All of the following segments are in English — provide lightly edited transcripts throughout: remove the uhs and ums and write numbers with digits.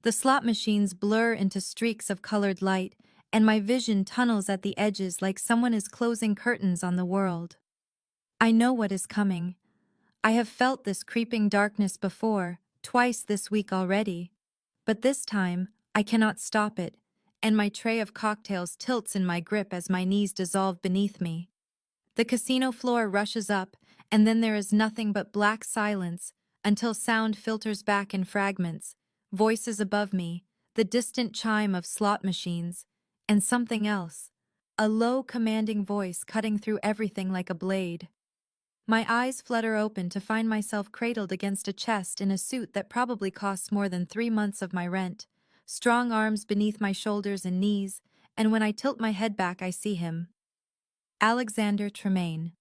The slot machines blur into streaks of colored light, and my vision tunnels at the edges like someone is closing curtains on the world. I know what is coming. I have felt this creeping darkness before, twice this week already. But this time, I cannot stop it, and my tray of cocktails tilts in my grip as my knees dissolve beneath me. The casino floor rushes up, and then there is nothing but black silence until sound filters back in fragments, voices above me, the distant chime of slot machines, and something else, a low, commanding voice cutting through everything like a blade. My eyes flutter open to find myself cradled against a chest in a suit that probably costs more than 3 months of my rent, strong arms beneath my shoulders and knees, and when I tilt my head back I see him. Alexander Tremaine.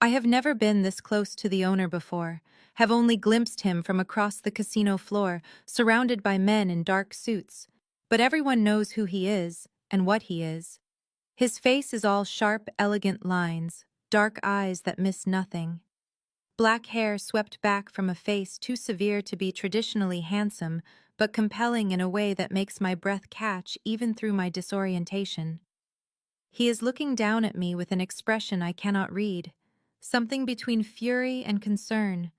I have never been this close to the owner before, have only glimpsed him from across the casino floor, surrounded by men in dark suits. But everyone knows who he is, and what he is. His face is all sharp, elegant lines, dark eyes that miss nothing. Black hair swept back from a face too severe to be traditionally handsome, but compelling in a way that makes my breath catch even through my disorientation. He is looking down at me with an expression I cannot read, something between fury and concern.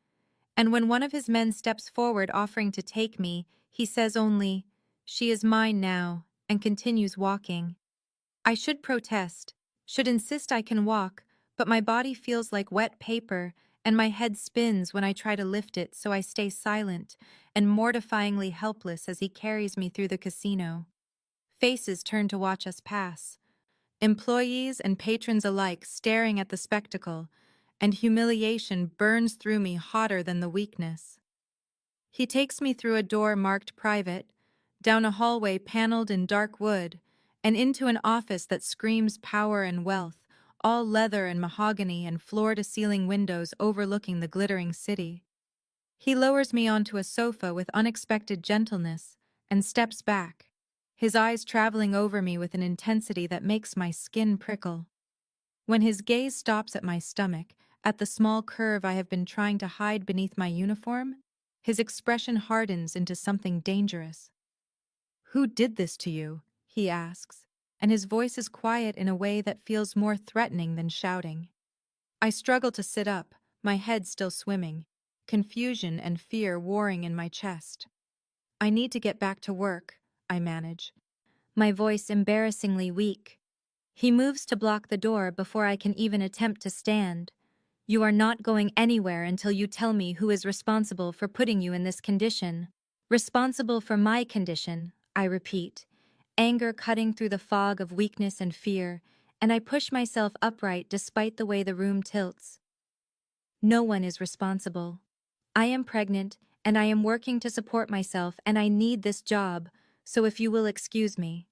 And when one of his men steps forward offering to take me, he says only, "She is mine now," and continues walking. I should protest, should insist I can walk, but my body feels like wet paper, and my head spins when I try to lift it, so I stay silent and mortifyingly helpless as he carries me through the casino. Faces turn to watch us pass. Employees and patrons alike staring at the spectacle, and humiliation burns through me hotter than the weakness. He takes me through a door marked private, down a hallway paneled in dark wood, and into an office that screams power and wealth, all leather and mahogany and floor-to-ceiling windows overlooking the glittering city. He lowers me onto a sofa with unexpected gentleness and steps back, his eyes traveling over me with an intensity that makes my skin prickle. When his gaze stops at my stomach, at the small curve I have been trying to hide beneath my uniform, his expression hardens into something dangerous. "Who did this to you?" he asks, and his voice is quiet in a way that feels more threatening than shouting. I struggle to sit up, my head still swimming, confusion and fear warring in my chest. "I need to get back to work," I manage, my voice embarrassingly weak. He moves to block the door before I can even attempt to stand. "You are not going anywhere until you tell me who is responsible for putting you in this condition." "Responsible for my condition," I repeat, anger cutting through the fog of weakness and fear, and I push myself upright despite the way the room tilts. "No one is responsible. I am pregnant, and I am working to support myself, and I need this job, so if you will excuse me."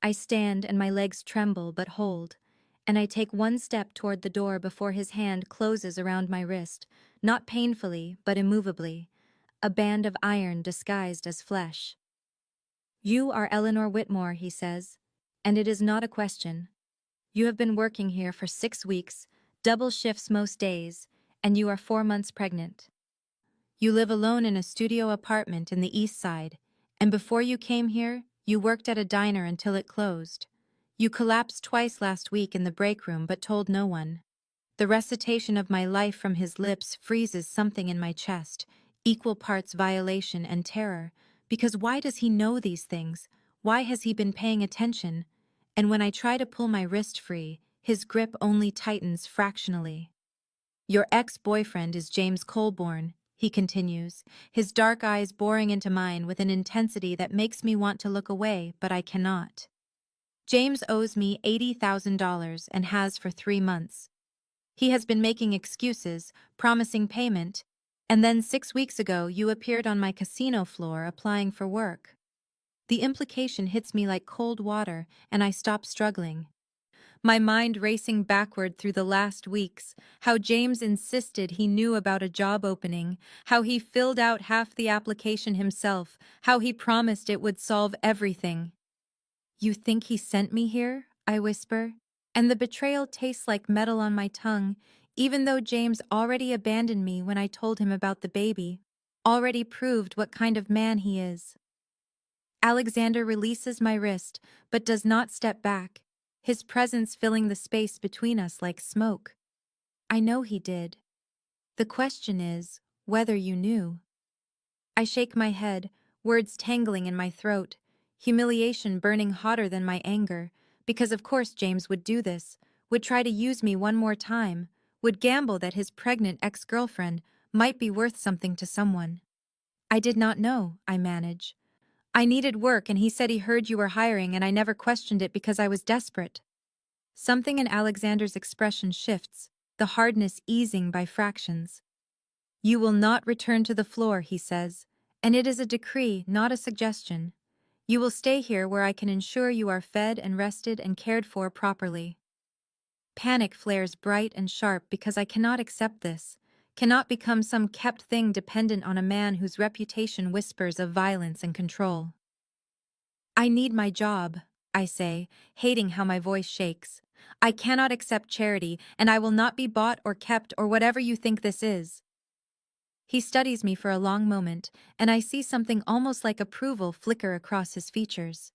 I stand and my legs tremble but hold, and I take one step toward the door before his hand closes around my wrist, not painfully but immovably, a band of iron disguised as flesh. "You are Eleanor Whitmore," he says, "and it is not a question. You have been working here for 6 weeks, double shifts most days, and you are 4 months pregnant. You live alone in a studio apartment in the East Side, and before you came here, you worked at a diner until it closed. You collapsed twice last week in the break room but told no one." The recitation of my life from his lips freezes something in my chest, equal parts violation and terror, because why does he know these things? Why has he been paying attention? And when I try to pull my wrist free, his grip only tightens fractionally. "Your ex-boyfriend is James Colborne," he continues, his dark eyes boring into mine with an intensity that makes me want to look away, but I cannot. "James owes me $80,000 and has for 3 months. He has been making excuses, promising payment, and then 6 weeks ago you appeared on my casino floor applying for work." The implication hits me like cold water, and I stop struggling. My mind racing backward through the last weeks, how James insisted he knew about a job opening, how he filled out half the application himself, how he promised it would solve everything. "You think he sent me here?" I whisper, and the betrayal tastes like metal on my tongue, even though James already abandoned me when I told him about the baby. already proved what kind of man he is. Alexander releases my wrist, but does not step back, his presence filling the space between us like smoke. I know he did. The question is, whether you knew. I shake my head, words tangling in my throat, humiliation burning hotter than my anger, because of course James would do this, would try to use me one more time, would gamble that his pregnant ex-girlfriend might be worth something to someone. I did not know, I manage. I needed work and he said he heard you were hiring and I never questioned it because I was desperate. Something in Alexander's expression shifts, the hardness easing by fractions. You will not return to the floor, he says, and it is a decree, not a suggestion. You will stay here where I can ensure you are fed and rested and cared for properly. Panic flares bright and sharp because I cannot accept this, cannot become some kept thing dependent on a man whose reputation whispers of violence and control. I need my job, I say, hating how my voice shakes. I cannot accept charity, and I will not be bought or kept or whatever you think this is. He studies me for a long moment, and I see something almost like approval flicker across his features.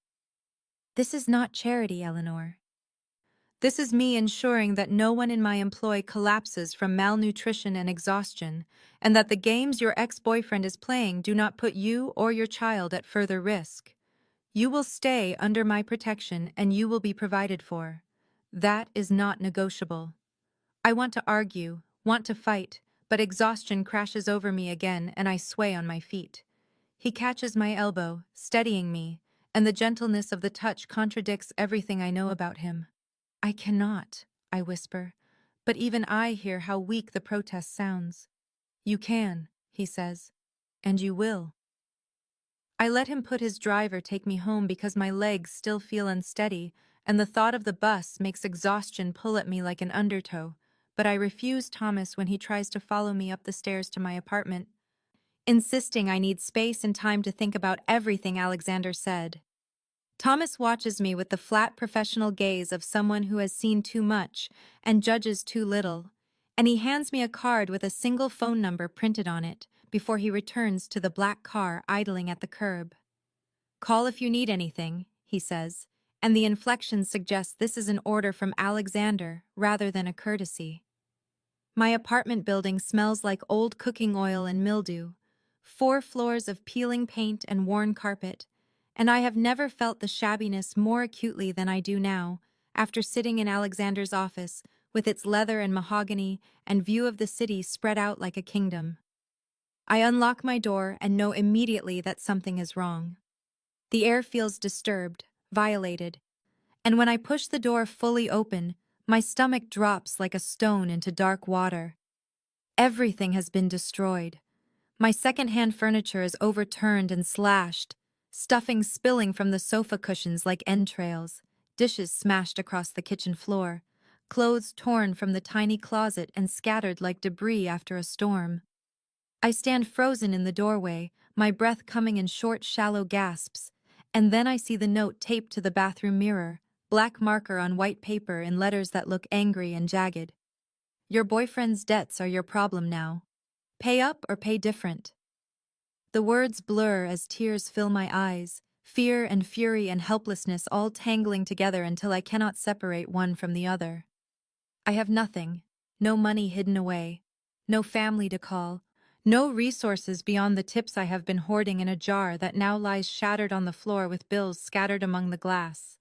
This is not charity, Eleanor. This is me ensuring that no one in my employ collapses from malnutrition and exhaustion, and that the games your ex-boyfriend is playing do not put you or your child at further risk. You will stay under my protection and you will be provided for. That is not negotiable. I want to argue, want to fight, but exhaustion crashes over me again and I sway on my feet. He catches my elbow, steadying me, and the gentleness of the touch contradicts everything I know about him. I cannot, I whisper, but even I hear how weak the protest sounds. You can, he says, and you will. I let him put his driver take me home because my legs still feel unsteady, and the thought of the bus makes exhaustion pull at me like an undertow, but I refuse Thomas when he tries to follow me up the stairs to my apartment, insisting I need space and time to think about everything Alexander said. Thomas watches me with the flat professional gaze of someone who has seen too much and judges too little, and he hands me a card with a single phone number printed on it before he returns to the black car idling at the curb. Call if you need anything, he says, and the inflection suggests this is an order from Alexander rather than a courtesy. My apartment building smells like old cooking oil and mildew, 4 floors of peeling paint and worn carpet, and I have never felt the shabbiness more acutely than I do now, after sitting in Alexander's office with its leather and mahogany and view of the city spread out like a kingdom. I unlock my door and know immediately that something is wrong. The air feels disturbed, violated, and when I push the door fully open, my stomach drops like a stone into dark water. Everything has been destroyed. My second-hand furniture is overturned and slashed, stuffing spilling from the sofa cushions like entrails, dishes smashed across the kitchen floor, clothes torn from the tiny closet and scattered like debris after a storm. I stand frozen in the doorway, my breath coming in short, shallow gasps, and then I see the note taped to the bathroom mirror, black marker on white paper in letters that look angry and jagged. Your boyfriend's debts are your problem now. Pay up or pay different. The words blur as tears fill my eyes, fear and fury and helplessness all tangling together until I cannot separate one from the other. I have nothing, no money hidden away, no family to call, no resources beyond the tips I have been hoarding in a jar that now lies shattered on the floor with bills scattered among the glass.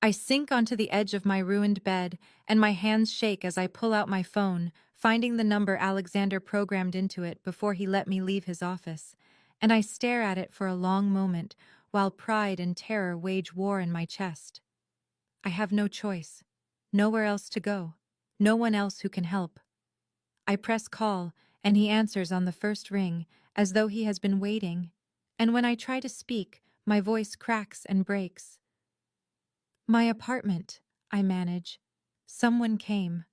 I sink onto the edge of my ruined bed, and my hands shake as I pull out my phone, finding the number Alexander programmed into it before he let me leave his office, and I stare at it for a long moment while pride and terror wage war in my chest. I have no choice, nowhere else to go, no one else who can help. I press call, and he answers on the first ring, as though he has been waiting, and when I try to speak, my voice cracks and breaks. My apartment, I manage. Someone came.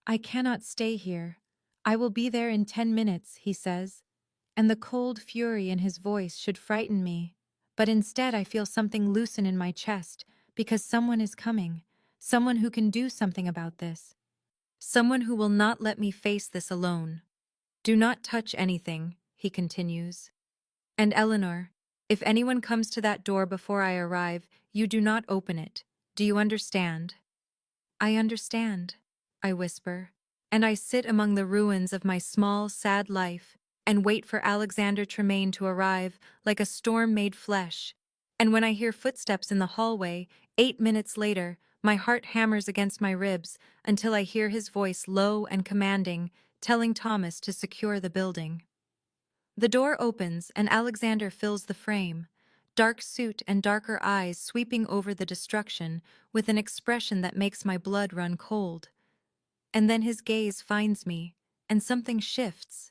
I cannot stay here. I will be there in 10 minutes, he says, and the cold fury in his voice should frighten me, but instead I feel something loosen in my chest because someone is coming, someone who can do something about this, someone who will not let me face this alone. Do not touch anything, he continues. And Eleanor, if anyone comes to that door before I arrive, you do not open it. Do you understand? I understand, I whisper, and I sit among the ruins of my small, sad life and wait for Alexander Tremaine to arrive like a storm made flesh. And when I hear footsteps in the hallway, 8 minutes later, my heart hammers against my ribs until I hear his voice low and commanding, telling Thomas to secure the building. The door opens and Alexander fills the frame, dark suit and darker eyes sweeping over the destruction with an expression that makes my blood run cold. And then his gaze finds me, and something shifts,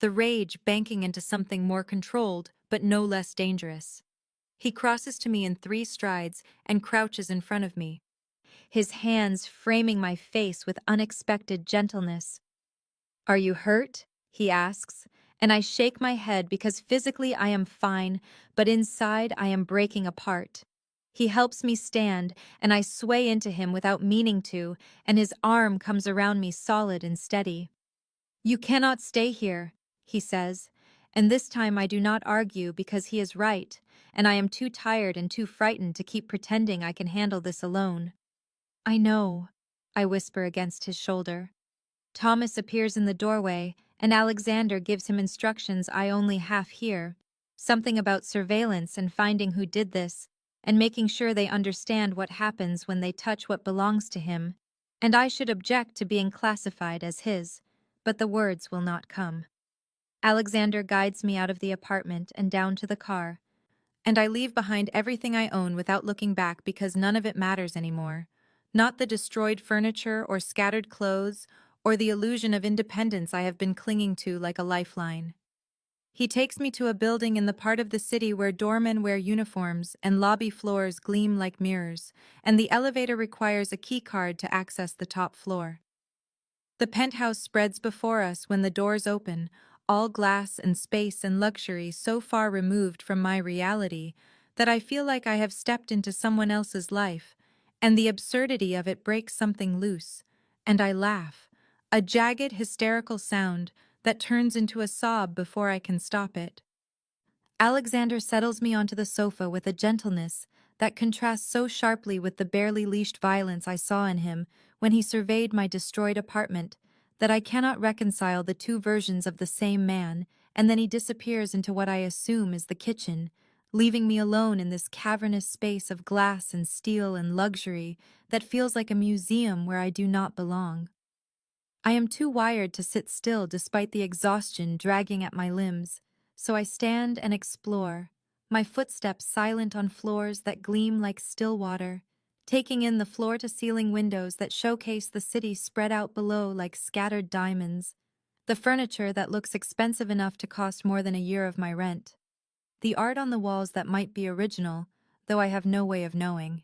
the rage banking into something more controlled but no less dangerous. He crosses to me in 3 strides and crouches in front of me, his hands framing my face with unexpected gentleness. Are you hurt? He asks, and I shake my head because physically I am fine, but inside I am breaking apart. He helps me stand, and I sway into him without meaning to, and his arm comes around me solid and steady. You cannot stay here, he says, and this time I do not argue because he is right, and I am too tired and too frightened to keep pretending I can handle this alone. I know, I whisper against his shoulder. Thomas appears in the doorway, and Alexander gives him instructions I only half hear, something about surveillance and finding who did this, and making sure they understand what happens when they touch what belongs to him, and I should object to being classified as his, but the words will not come. Alexander guides me out of the apartment and down to the car, and I leave behind everything I own without looking back because none of it matters anymore. Not the destroyed furniture or scattered clothes or the illusion of independence I have been clinging to like a lifeline. He takes me to a building in the part of the city where doormen wear uniforms and lobby floors gleam like mirrors, and the elevator requires a key card to access the top floor. The penthouse spreads before us when the doors open, all glass and space and luxury so far removed from my reality that I feel like I have stepped into someone else's life, and the absurdity of it breaks something loose, and I laugh, a jagged, hysterical sound that turns into a sob before I can stop it. Alexander settles me onto the sofa with a gentleness that contrasts so sharply with the barely leashed violence I saw in him when he surveyed my destroyed apartment that I cannot reconcile the two versions of the same man, and then he disappears into what I assume is the kitchen, leaving me alone in this cavernous space of glass and steel and luxury that feels like a museum where I do not belong. I am too wired to sit still despite the exhaustion dragging at my limbs, so I stand and explore, my footsteps silent on floors that gleam like still water, taking in the floor-to-ceiling windows that showcase the city spread out below like scattered diamonds, the furniture that looks expensive enough to cost more than a year of my rent, the art on the walls that might be original, though I have no way of knowing.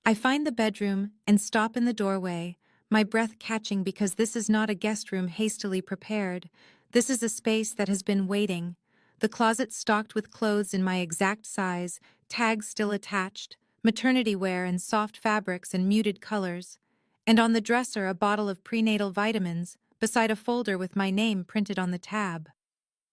I find the bedroom and stop in the doorway, my breath catching because this is not a guest room hastily prepared. This is a space that has been waiting. The closet stocked with clothes in my exact size, tags still attached, maternity wear and soft fabrics and muted colors. And on the dresser a bottle of prenatal vitamins, beside a folder with my name printed on the tab.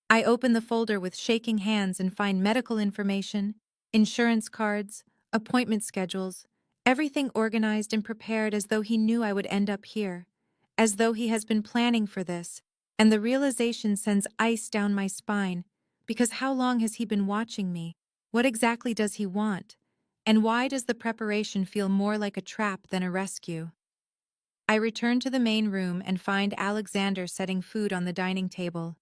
I open the folder with shaking hands and find medical information, insurance cards, appointment schedules, everything organized and prepared as though he knew I would end up here, as though he has been planning for this, and the realization sends ice down my spine, because how long has he been watching me? What exactly does he want? And why does the preparation feel more like a trap than a rescue? I return to the main room and find Alexander setting food on the dining table.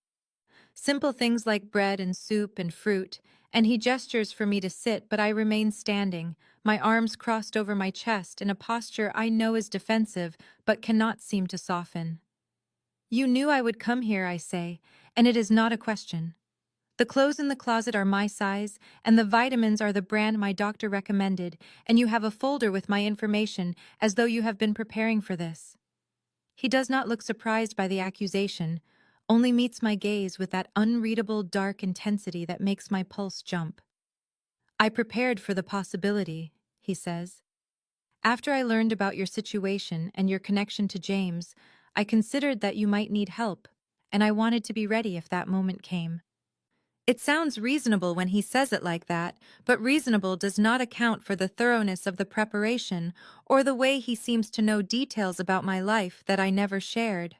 Simple things like bread and soup and fruit, and he gestures for me to sit, but I remain standing, my arms crossed over my chest in a posture I know is defensive, but cannot seem to soften. You knew I would come here, I say, and it is not a question. The clothes in the closet are my size, and the vitamins are the brand my doctor recommended, and you have a folder with my information, as though you have been preparing for this. He does not look surprised by the accusation, only meets my gaze with that unreadable dark intensity that makes my pulse jump. I prepared for the possibility, he says. After I learned about your situation and your connection to James, I considered that you might need help, and I wanted to be ready if that moment came. It sounds reasonable when he says it like that, but reasonable does not account for the thoroughness of the preparation or the way he seems to know details about my life that I never shared.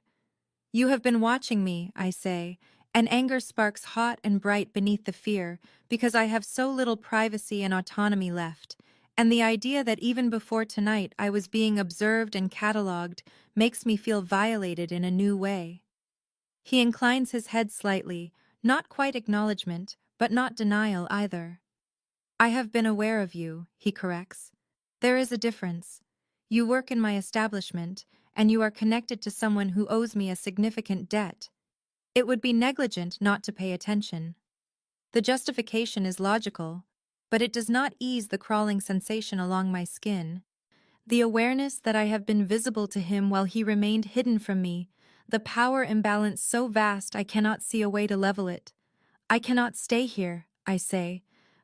You have been watching me, I say, and anger sparks hot and bright beneath the fear, because I have so little privacy and autonomy left, and the idea that even before tonight I was being observed and catalogued makes me feel violated in a new way. He inclines his head slightly, not quite acknowledgement, but not denial either. I have been aware of you, he corrects. There is a difference. You work in my establishment, and you are connected to someone who owes me a significant debt. It would be negligent not to pay attention. The justification is logical, but it does not ease the crawling sensation along my skin. The awareness that I have been visible to him while he remained hidden from me, the power imbalance so vast I cannot see a way to level it. I cannot stay here, I say.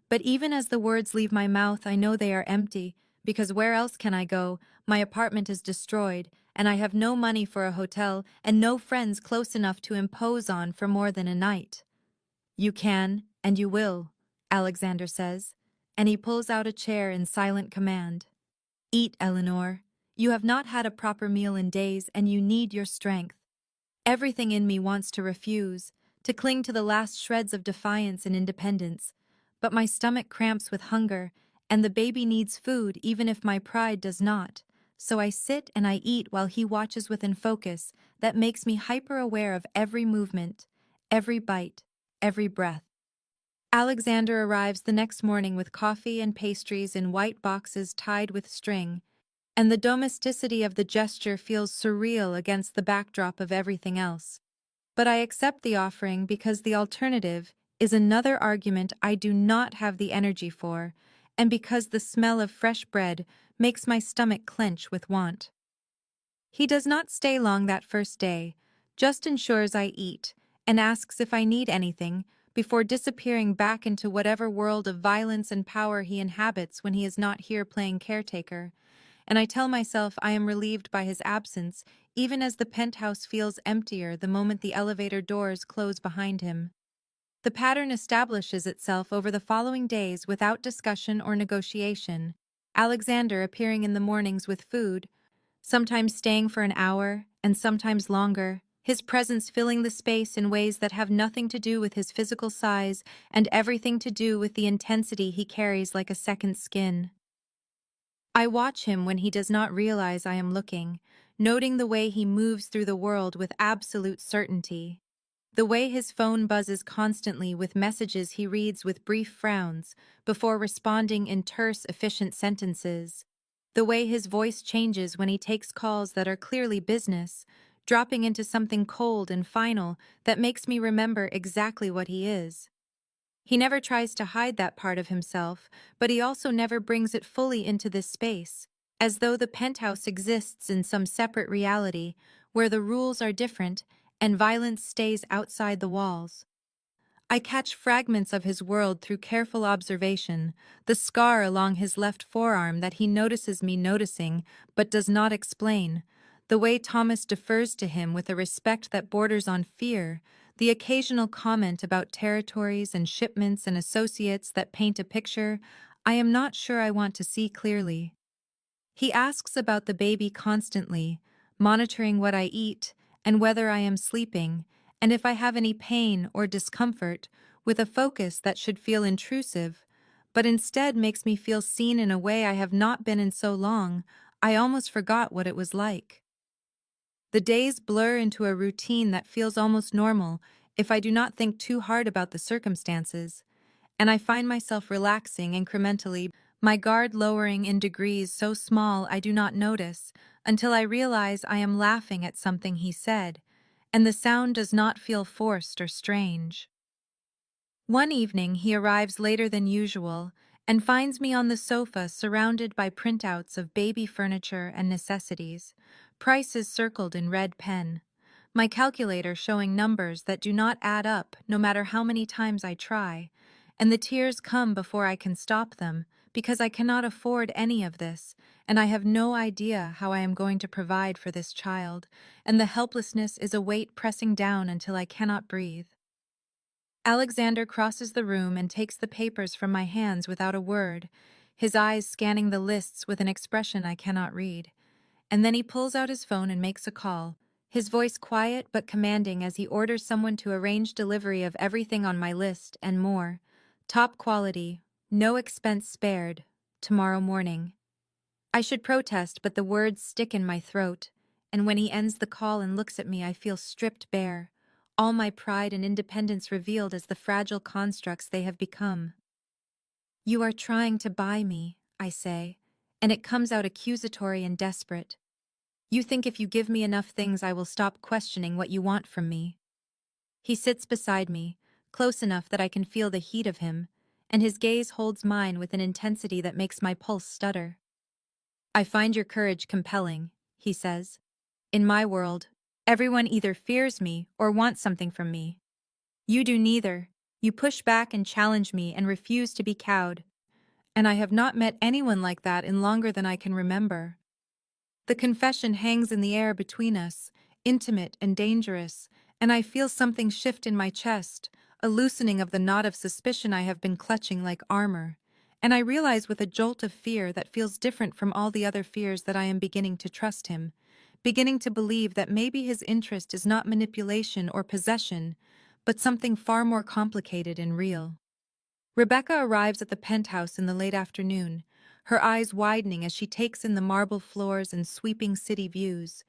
But even as the words leave my mouth, I know they are empty, because where else can I go? My apartment is destroyed, and I have no money for a hotel and no friends close enough to impose on for more than a night. You can, and you will, Alexander says, and he pulls out a chair in silent command. Eat, Eleanor. You have not had a proper meal in days, and you need your strength. Everything in me wants to refuse, to cling to the last shreds of defiance and independence, but my stomach cramps with hunger, and the baby needs food even if my pride does not, so I sit and I eat while he watches with focus that makes me hyper-aware of every movement, every bite, every breath. Alexander arrives the next morning with coffee and pastries in white boxes tied with string, and the domesticity of the gesture feels surreal against the backdrop of everything else. But I accept the offering because the alternative is another argument I do not have the energy for, and because the smell of fresh bread makes my stomach clench with want. He does not stay long that first day, just ensures I eat, and asks if I need anything, before disappearing back into whatever world of violence and power he inhabits when he is not here playing caretaker. And I tell myself I am relieved by his absence, even as the penthouse feels emptier the moment the elevator doors close behind him. The pattern establishes itself over the following days without discussion or negotiation. Alexander appearing in the mornings with food, sometimes staying for an hour, and sometimes longer, his presence filling the space in ways that have nothing to do with his physical size and everything to do with the intensity he carries like a second skin. I watch him when he does not realize I am looking, noting the way he moves through the world with absolute certainty. The way his phone buzzes constantly with messages he reads with brief frowns before responding in terse, efficient sentences. The way his voice changes when he takes calls that are clearly business, dropping into something cold and final that makes me remember exactly what he is. He never tries to hide that part of himself, but he also never brings it fully into this space, as though the penthouse exists in some separate reality where the rules are different and violence stays outside the walls. I catch fragments of his world through careful observation, the scar along his left forearm that he notices me noticing but does not explain, the way Thomas defers to him with a respect that borders on fear, the occasional comment about territories and shipments and associates that paint a picture I am not sure I want to see clearly. He asks about the baby constantly, monitoring what I eat and whether I am sleeping, and if I have any pain or discomfort, with a focus that should feel intrusive, but instead makes me feel seen in a way I have not been in so long, I almost forgot what it was like. The days blur into a routine that feels almost normal if I do not think too hard about the circumstances, and I find myself relaxing incrementally, my guard lowering in degrees so small I do not notice, until I realize I am laughing at something he said, and the sound does not feel forced or strange. One evening he arrives later than usual and finds me on the sofa surrounded by printouts of baby furniture and necessities, prices circled in red pen, my calculator showing numbers that do not add up no matter how many times I try, and the tears come before I can stop them because I cannot afford any of this, and I have no idea how I am going to provide for this child, and the helplessness is a weight pressing down until I cannot breathe. Alexander crosses the room and takes the papers from my hands without a word, his eyes scanning the lists with an expression I cannot read. And then he pulls out his phone and makes a call, his voice quiet but commanding as he orders someone to arrange delivery of everything on my list and more. Top quality, no expense spared, tomorrow morning. I should protest, but the words stick in my throat, and when he ends the call and looks at me, I feel stripped bare, all my pride and independence revealed as the fragile constructs they have become. "You are trying to buy me," I say, and it comes out accusatory and desperate. "You think if you give me enough things I will stop questioning what you want from me." He sits beside me, close enough that I can feel the heat of him, and his gaze holds mine with an intensity that makes my pulse stutter. "I find your courage compelling," he says. "In my world, everyone either fears me or wants something from me. You do neither. You push back and challenge me and refuse to be cowed. And I have not met anyone like that in longer than I can remember." The confession hangs in the air between us, intimate and dangerous, and I feel something shift in my chest, a loosening of the knot of suspicion I have been clutching like armor, and I realize with a jolt of fear that feels different from all the other fears that I am beginning to trust him, beginning to believe that maybe his interest is not manipulation or possession, but something far more complicated and real. Rebecca arrives at the penthouse in the late afternoon, her eyes widening as she takes in the marble floors and sweeping city views,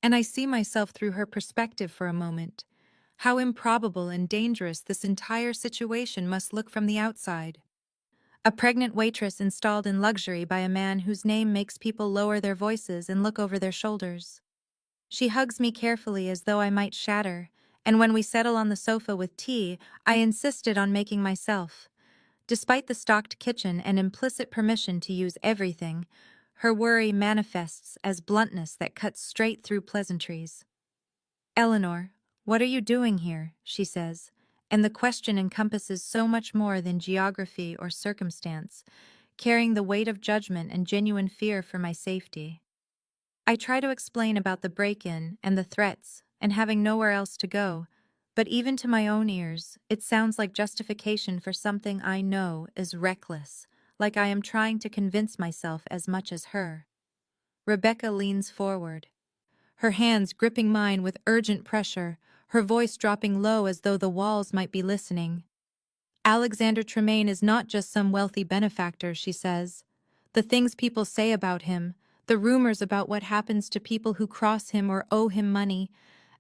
and I see myself through her perspective for a moment. How improbable and dangerous this entire situation must look from the outside. A pregnant waitress installed in luxury by a man whose name makes people lower their voices and look over their shoulders. She hugs me carefully as though I might shatter, and when we settle on the sofa with tea, I insisted on making myself. Despite the stocked kitchen and implicit permission to use everything, her worry manifests as bluntness that cuts straight through pleasantries. "Eleanor, what are you doing here?" she says, and the question encompasses so much more than geography or circumstance, carrying the weight of judgment and genuine fear for my safety. I try to explain about the break-in and the threats and having nowhere else to go, but even to my own ears, it sounds like justification for something I know is reckless, like I am trying to convince myself as much as her. Rebecca leans forward, her hands gripping mine with urgent pressure, her voice dropping low as though the walls might be listening. "Alexander Tremaine is not just some wealthy benefactor," she says. "The things people say about him, the rumors about what happens to people who cross him or owe him money.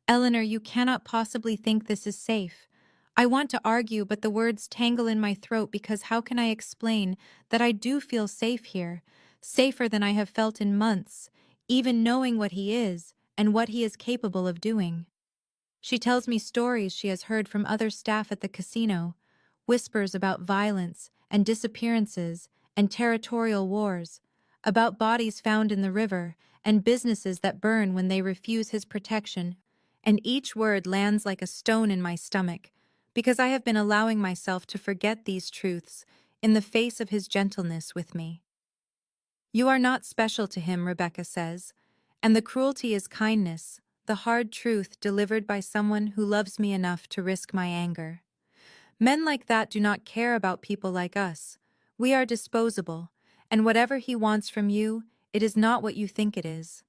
Eleanor, you cannot possibly think this is safe." I want to argue, but the words tangle in my throat because how can I explain that I do feel safe here, safer than I have felt in months, even knowing what he is and what he is capable of doing. She tells me stories she has heard from other staff at the casino, whispers about violence and disappearances and territorial wars, about bodies found in the river and businesses that burn when they refuse his protection, and each word lands like a stone in my stomach, because I have been allowing myself to forget these truths in the face of his gentleness with me. "You are not special to him," Rebecca says, "and the cruelty is kindness, the hard truth delivered by someone who loves me enough to risk my anger. Men like that do not care about people like us. We are disposable, and whatever he wants from you, it is not what you think it is."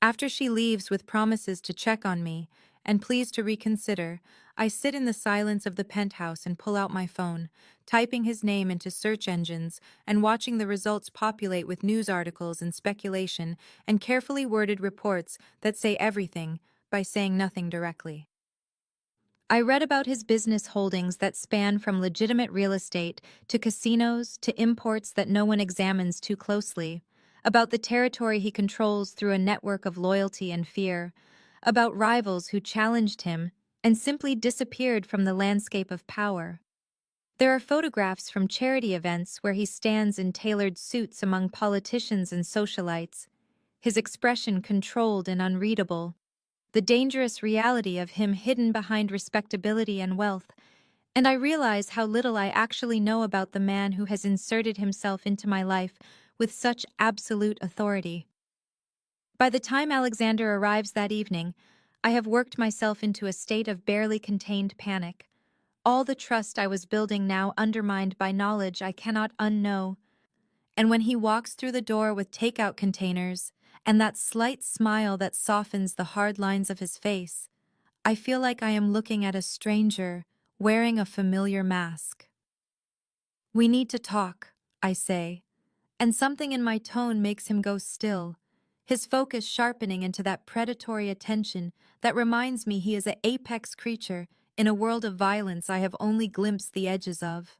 After she leaves with promises to check on me and please to reconsider, I sit in the silence of the penthouse and pull out my phone, typing his name into search engines and watching the results populate with news articles and speculation and carefully worded reports that say everything by saying nothing directly. I read about his business holdings that span from legitimate real estate to casinos to imports that no one examines too closely, about the territory he controls through a network of loyalty and fear, about rivals who challenged him and simply disappeared from the landscape of power. There are photographs from charity events where he stands in tailored suits among politicians and socialites, his expression controlled and unreadable, the dangerous reality of him hidden behind respectability and wealth, And I realize how little I actually know about the man who has inserted himself into my life with such absolute authority. By the time Alexander arrives that evening, I have worked myself into a state of barely contained panic. All the trust I was building now undermined by knowledge I cannot unknow. And when he walks through the door with takeout containers, and that slight smile that softens the hard lines of his face, I feel like I am looking at a stranger wearing a familiar mask. "We need to talk," I say, and something in my tone makes him go still, his focus sharpening into that predatory attention that reminds me he is an apex creature in a world of violence I have only glimpsed the edges of.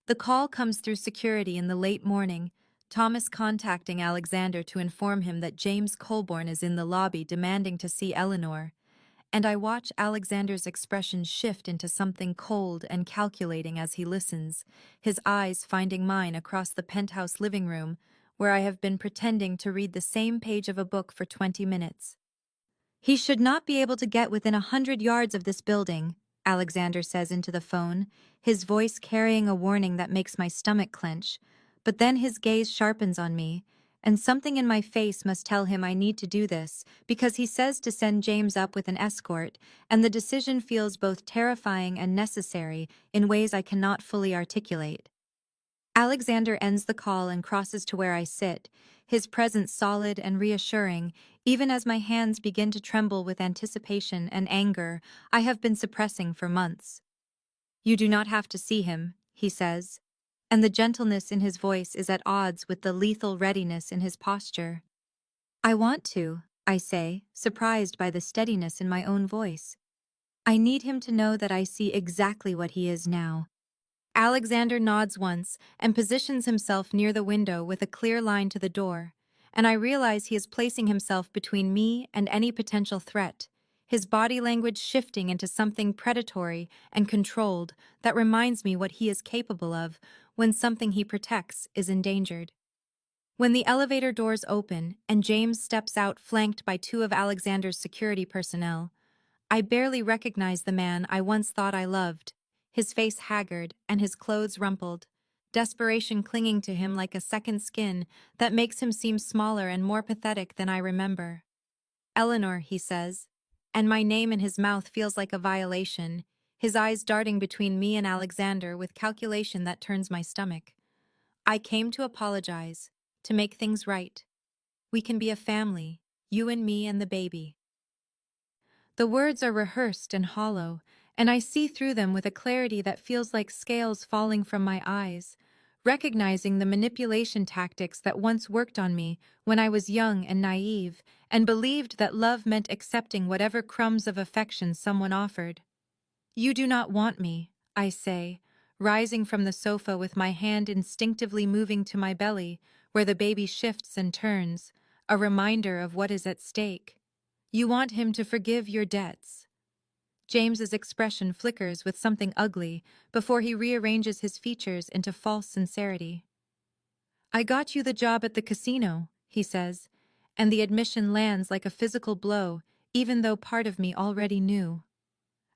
The call comes through security in the late morning, Thomas contacting Alexander to inform him that James Colborne is in the lobby demanding to see Eleanor, and I watch Alexander's expression shift into something cold and calculating as he listens, his eyes finding mine across the penthouse living room, where I have been pretending to read the same page of a book for 20 minutes. "He should not be able to get within 100 yards of this building," Alexander says into the phone, his voice carrying a warning that makes my stomach clench. But then his gaze sharpens on me, and something in my face must tell him I need to do this, because he says to send James up with an escort, and the decision feels both terrifying and necessary in ways I cannot fully articulate. Alexander ends the call and crosses to where I sit, his presence solid and reassuring, even as my hands begin to tremble with anticipation and anger I have been suppressing for months. "You do not have to see him," he says, and the gentleness in his voice is at odds with the lethal readiness in his posture. "I want to," I say, surprised by the steadiness in my own voice. "I need him to know that I see exactly what he is now." Alexander nods once and positions himself near the window with a clear line to the door, and I realize he is placing himself between me and any potential threat, his body language shifting into something predatory and controlled that reminds me what he is capable of when something he protects is endangered. When the elevator doors open and James steps out flanked by two of Alexander's security personnel, I barely recognize the man I once thought I loved, his face haggard and his clothes rumpled, desperation clinging to him like a second skin that makes him seem smaller and more pathetic than I remember. "Eleanor," he says, and my name in his mouth feels like a violation, his eyes darting between me and Alexander with calculation that turns my stomach. "I came to apologize, to make things right. We can be a family, you and me and the baby." The words are rehearsed and hollow, and I see through them with a clarity that feels like scales falling from my eyes, recognizing the manipulation tactics that once worked on me when I was young and naive and believed that love meant accepting whatever crumbs of affection someone offered. "You do not want me," I say, rising from the sofa with my hand instinctively moving to my belly, where the baby shifts and turns, a reminder of what is at stake. "You want him to forgive your debts." James's expression flickers with something ugly before he rearranges his features into false sincerity. "I got you the job at the casino," he says, and the admission lands like a physical blow, even though part of me already knew.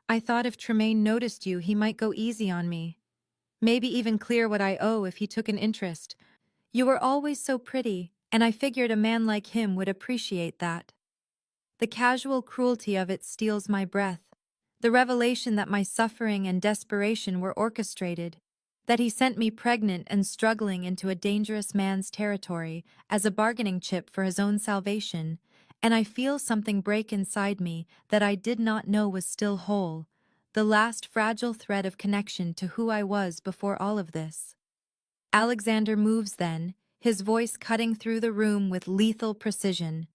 "I thought if Tremaine noticed you, he might go easy on me. Maybe even clear what I owe if he took an interest. You were always so pretty, and I figured a man like him would appreciate that." The casual cruelty of it steals my breath. The revelation that my suffering and desperation were orchestrated, that he sent me pregnant and struggling into a dangerous man's territory as a bargaining chip for his own salvation, and I feel something break inside me that I did not know was still whole, the last fragile thread of connection to who I was before all of this. Alexander moves then, his voice cutting through the room with lethal precision.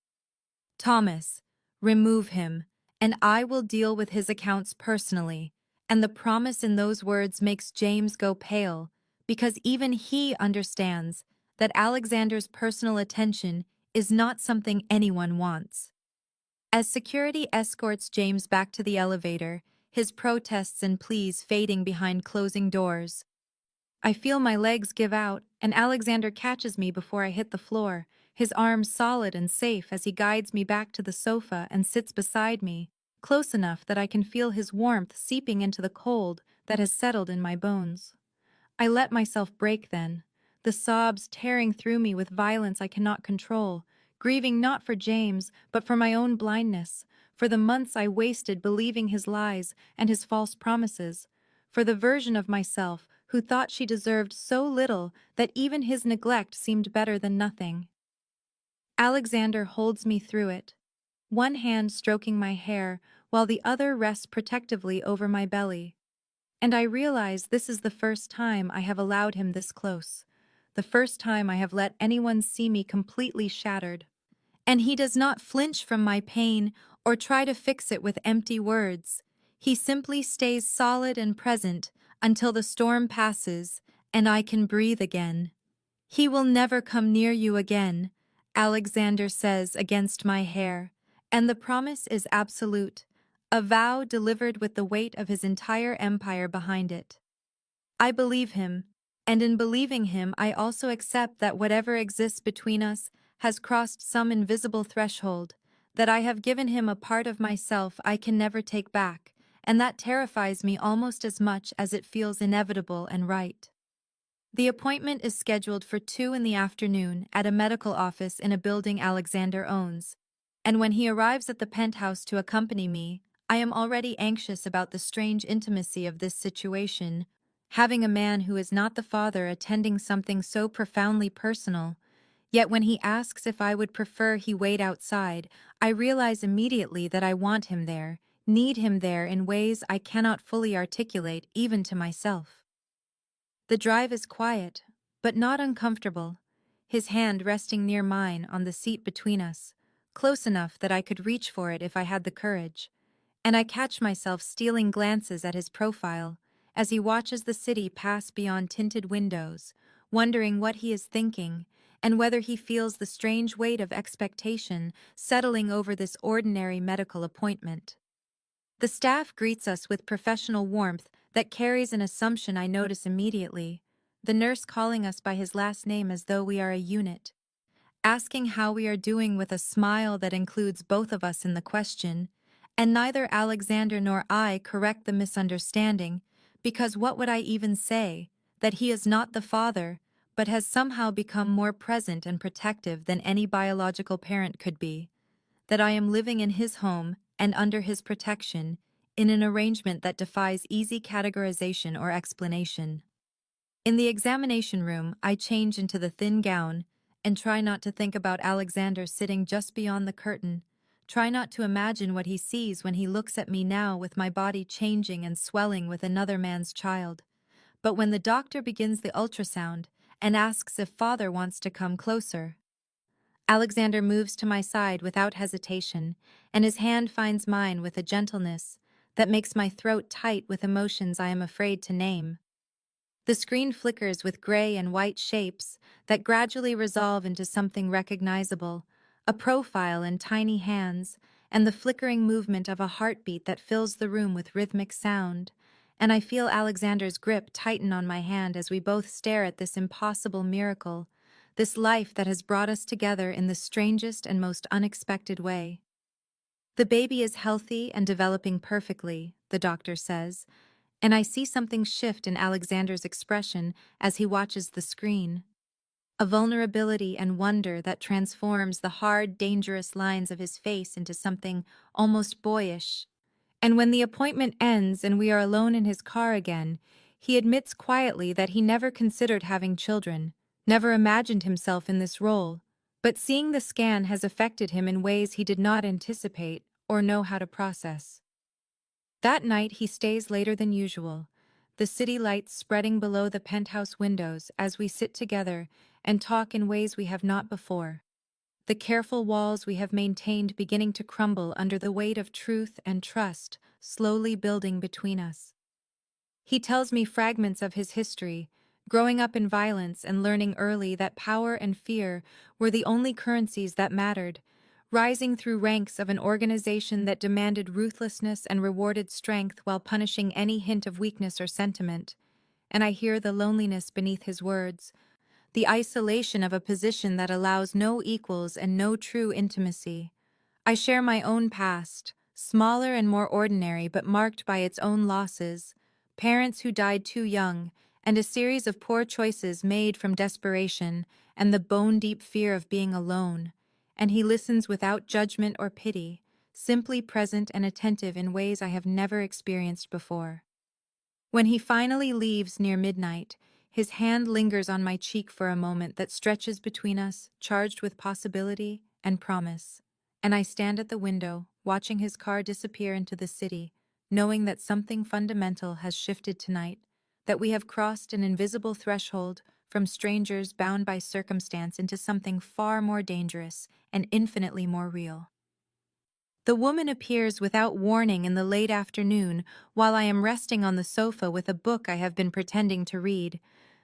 "Thomas, remove him, and I will deal with his accounts personally," and the promise in those words makes James go pale, because even he understands that Alexander's personal attention is not something anyone wants. As security escorts James back to the elevator, his protests and pleas fading behind closing doors, I feel my legs give out, and Alexander catches me before I hit the floor, his arms solid and safe as he guides me back to the sofa and sits beside me, close enough that I can feel his warmth seeping into the cold that has settled in my bones. I let myself break then, the sobs tearing through me with violence I cannot control, grieving not for James, but for my own blindness, for the months I wasted believing his lies and his false promises, for the version of myself who thought she deserved so little that even his neglect seemed better than nothing. Alexander holds me through it, one hand stroking my hair while the other rests protectively over my belly. And I realize this is the first time I have allowed him this close, the first time I have let anyone see me completely shattered. And he does not flinch from my pain or try to fix it with empty words. He simply stays solid and present until the storm passes and I can breathe again. He will never come near you again, Alexander says against my hair, and the promise is absolute, a vow delivered with the weight of his entire empire behind it. I believe him, and in believing him I also accept that whatever exists between us has crossed some invisible threshold, that I have given him a part of myself I can never take back, and that terrifies me almost as much as it feels inevitable and right. The appointment is scheduled for 2 in the afternoon at a medical office in a building Alexander owns, and when he arrives at the penthouse to accompany me, I am already anxious about the strange intimacy of this situation, having a man who is not the father attending something so profoundly personal. Yet when he asks if I would prefer he wait outside, I realize immediately that I want him there, need him there in ways I cannot fully articulate even to myself. The drive is quiet, but not uncomfortable, his hand resting near mine on the seat between us, close enough that I could reach for it if I had the courage, and I catch myself stealing glances at his profile as he watches the city pass beyond tinted windows, wondering what he is thinking and whether he feels the strange weight of expectation settling over this ordinary medical appointment. The staff greets us with professional warmth that carries an assumption I notice immediately, the nurse calling us by his last name as though we are a unit, asking how we are doing with a smile that includes both of us in the question, and neither Alexander nor I correct the misunderstanding, because what would I even say, that he is not the father, but has somehow become more present and protective than any biological parent could be, that I am living in his home and under his protection, in an arrangement that defies easy categorization or explanation. In the examination room, I change into the thin gown and try not to think about Alexander sitting just beyond the curtain, try not to imagine what he sees when he looks at me now with my body changing and swelling with another man's child. But when the doctor begins the ultrasound and asks if father wants to come closer, Alexander moves to my side without hesitation, and his hand finds mine with a gentleness that makes my throat tight with emotions I am afraid to name. The screen flickers with gray and white shapes that gradually resolve into something recognizable, a profile in tiny hands, and the flickering movement of a heartbeat that fills the room with rhythmic sound, and I feel Alexander's grip tighten on my hand as we both stare at this impossible miracle, this life that has brought us together in the strangest and most unexpected way. The baby is healthy and developing perfectly, the doctor says, and I see something shift in Alexander's expression as he watches the screen. A vulnerability and wonder that transforms the hard, dangerous lines of his face into something almost boyish. And when the appointment ends and we are alone in his car again, he admits quietly that he never considered having children, never imagined himself in this role, but seeing the scan has affected him in ways he did not anticipate or know how to process. That night he stays later than usual, the city lights spreading below the penthouse windows as we sit together and talk in ways we have not before. The careful walls we have maintained beginning to crumble under the weight of truth and trust slowly building between us. He tells me fragments of his history, growing up in violence and learning early that power and fear were the only currencies that mattered, rising through ranks of an organization that demanded ruthlessness and rewarded strength while punishing any hint of weakness or sentiment. And I hear the loneliness beneath his words, the isolation of a position that allows no equals and no true intimacy. I share my own past, smaller and more ordinary but marked by its own losses, parents who died too young, and a series of poor choices made from desperation and the bone-deep fear of being alone, and he listens without judgment or pity, simply present and attentive in ways I have never experienced before. When he finally leaves near midnight, his hand lingers on my cheek for a moment that stretches between us, charged with possibility and promise. And I stand at the window, watching his car disappear into the city, knowing that something fundamental has shifted tonight, that we have crossed an invisible threshold from strangers bound by circumstance into something far more dangerous and infinitely more real. The woman appears without warning in the late afternoon while I am resting on the sofa with a book I have been pretending to read,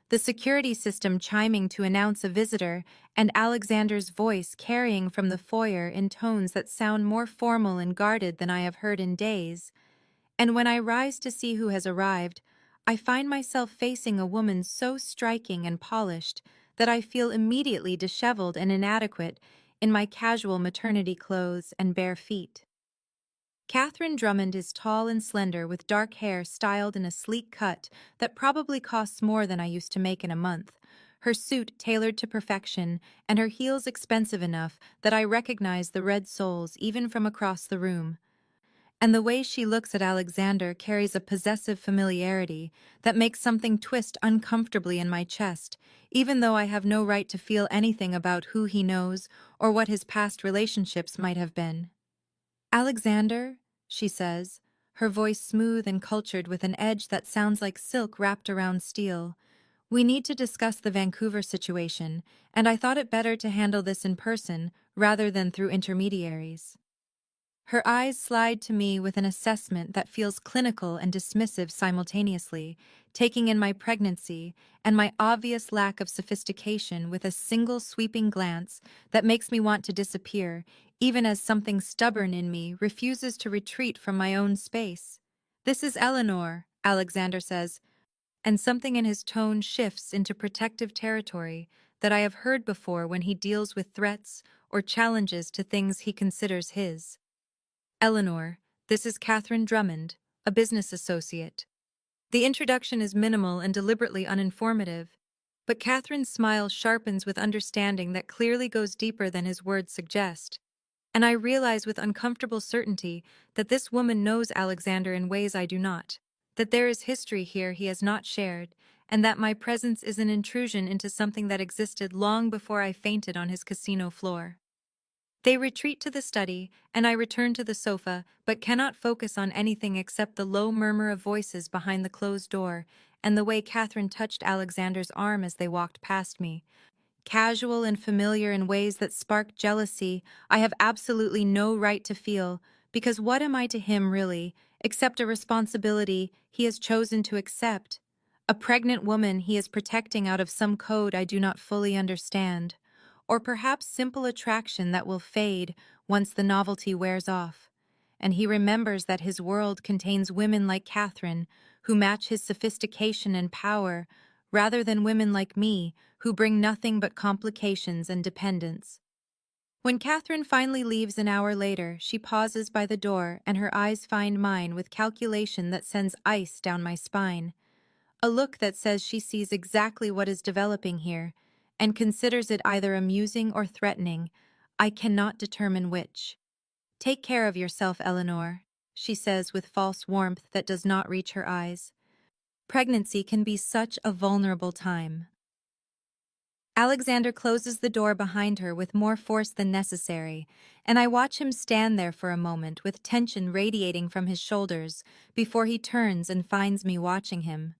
the security system chiming to announce a visitor, and Alexander's voice carrying from the foyer in tones that sound more formal and guarded than I have heard in days. And when I rise to see who has arrived, I find myself facing a woman so striking and polished that I feel immediately disheveled and inadequate in my casual maternity clothes and bare feet. Catherine Drummond is tall and slender with dark hair styled in a sleek cut that probably costs more than I used to make in a month, her suit tailored to perfection and her heels expensive enough that I recognize the red soles even from across the room. And the way she looks at Alexander carries a possessive familiarity that makes something twist uncomfortably in my chest, even though I have no right to feel anything about who he knows or what his past relationships might have been. Alexander, she says, her voice smooth and cultured with an edge that sounds like silk wrapped around steel. We need to discuss the Vancouver situation, and I thought it better to handle this in person rather than through intermediaries. Her eyes slide to me with an assessment that feels clinical and dismissive simultaneously, taking in my pregnancy and my obvious lack of sophistication with a single sweeping glance that makes me want to disappear, even as something stubborn in me refuses to retreat from my own space. "This is Eleanor," Alexander says, and something in his tone shifts into protective territory that I have heard before when he deals with threats or challenges to things he considers his. "Eleanor, this is Catherine Drummond, a business associate." The introduction is minimal and deliberately uninformative, but Catherine's smile sharpens with understanding that clearly goes deeper than his words suggest. And I realize with uncomfortable certainty that this woman knows Alexander in ways I do not, that there is history here he has not shared, and that my presence is an intrusion into something that existed long before I fainted on his casino floor. They retreat to the study, and I return to the sofa, but cannot focus on anything except the low murmur of voices behind the closed door and the way Catherine touched Alexander's arm as they walked past me. Casual and familiar in ways that spark jealousy I have absolutely no right to feel, because what am I to him really, except a responsibility he has chosen to accept? A pregnant woman he is protecting out of some code I do not fully understand. Or perhaps simple attraction that will fade once the novelty wears off. And he remembers that his world contains women like Catherine, who match his sophistication and power, rather than women like me, who bring nothing but complications and dependence. When Catherine finally leaves an hour later, she pauses by the door and her eyes find mine with calculation that sends ice down my spine. A look that says she sees exactly what is developing here, and considers it either amusing or threatening. I cannot determine which. "Take care of yourself, Eleanor," she says with false warmth that does not reach her eyes. Pregnancy can be such a vulnerable time. Alexander closes the door behind her with more force than necessary, and I watch him stand there for a moment with tension radiating from his shoulders before he turns and finds me watching him.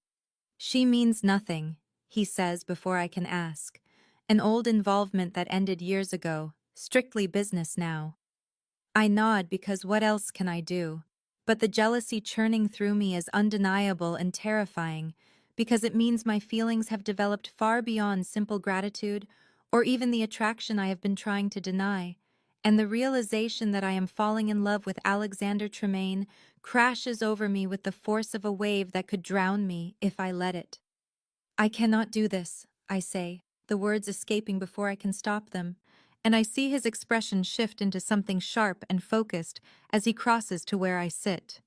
"She means nothing," he says before I can ask. "An old involvement that ended years ago, strictly business now." I nod because what else can I do? But the jealousy churning through me is undeniable and terrifying, because it means my feelings have developed far beyond simple gratitude or even the attraction I have been trying to deny, and the realization that I am falling in love with Alexander Tremaine crashes over me with the force of a wave that could drown me if I let it. "I cannot do this," I say, the words escaping before I can stop them, and I see his expression shift into something sharp and focused as he crosses to where I sit.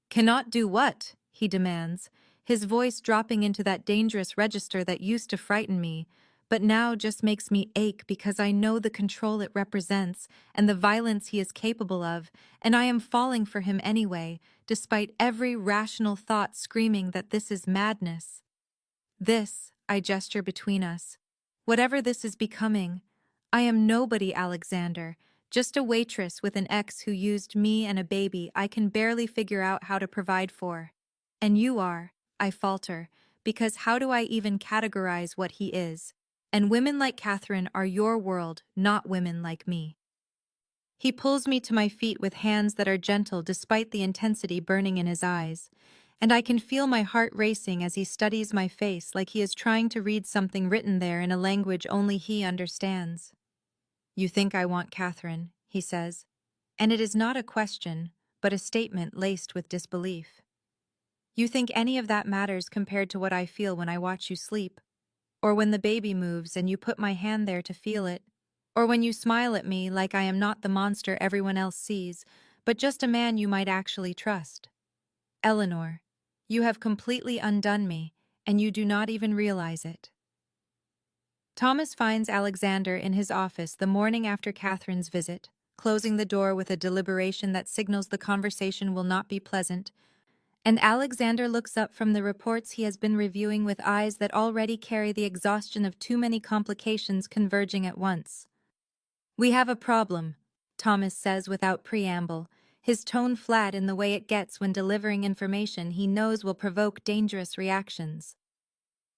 "Cannot do what?" he demands, his voice dropping into that dangerous register that used to frighten me, but now just makes me ache because I know the control it represents and the violence he is capable of, and I am falling for him anyway, despite every rational thought screaming that this is madness. This, I gesture between us. Whatever this is becoming, I am nobody, Alexander, just a waitress with an ex who used me and a baby I can barely figure out how to provide for. And you are, I falter, because how do I even categorize what he is? And women like Catherine are your world, not women like me. He pulls me to my feet with hands that are gentle despite the intensity burning in his eyes, and I can feel my heart racing as he studies my face like he is trying to read something written there in a language only he understands. You think I want Catherine, he says, and it is not a question, but a statement laced with disbelief. You think any of that matters compared to what I feel when I watch you sleep, or when the baby moves and you put my hand there to feel it, or when you smile at me like I am not the monster everyone else sees, but just a man you might actually trust. Eleanor, you have completely undone me, and you do not even realize it. Thomas finds Alexander in his office the morning after Catherine's visit, closing the door with a deliberation that signals the conversation will not be pleasant, and Alexander looks up from the reports he has been reviewing with eyes that already carry the exhaustion of too many complications converging at once. We have a problem, Thomas says without preamble, his tone flat in the way it gets when delivering information he knows will provoke dangerous reactions.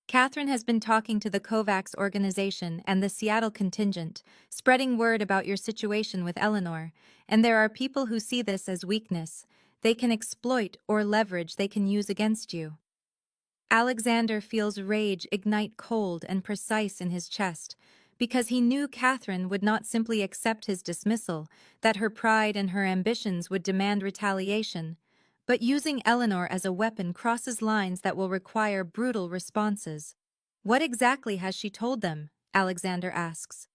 Catherine has been talking to the Kovacs organization and the Seattle contingent, spreading word about your situation with Eleanor, and there are people who see this as weakness. They can exploit or leverage they can use against you. Alexander feels rage ignite cold and precise in his chest, because he knew Catherine would not simply accept his dismissal, that her pride and her ambitions would demand retaliation. But using Eleanor as a weapon crosses lines that will require brutal responses. What exactly has she told them? Alexander asks,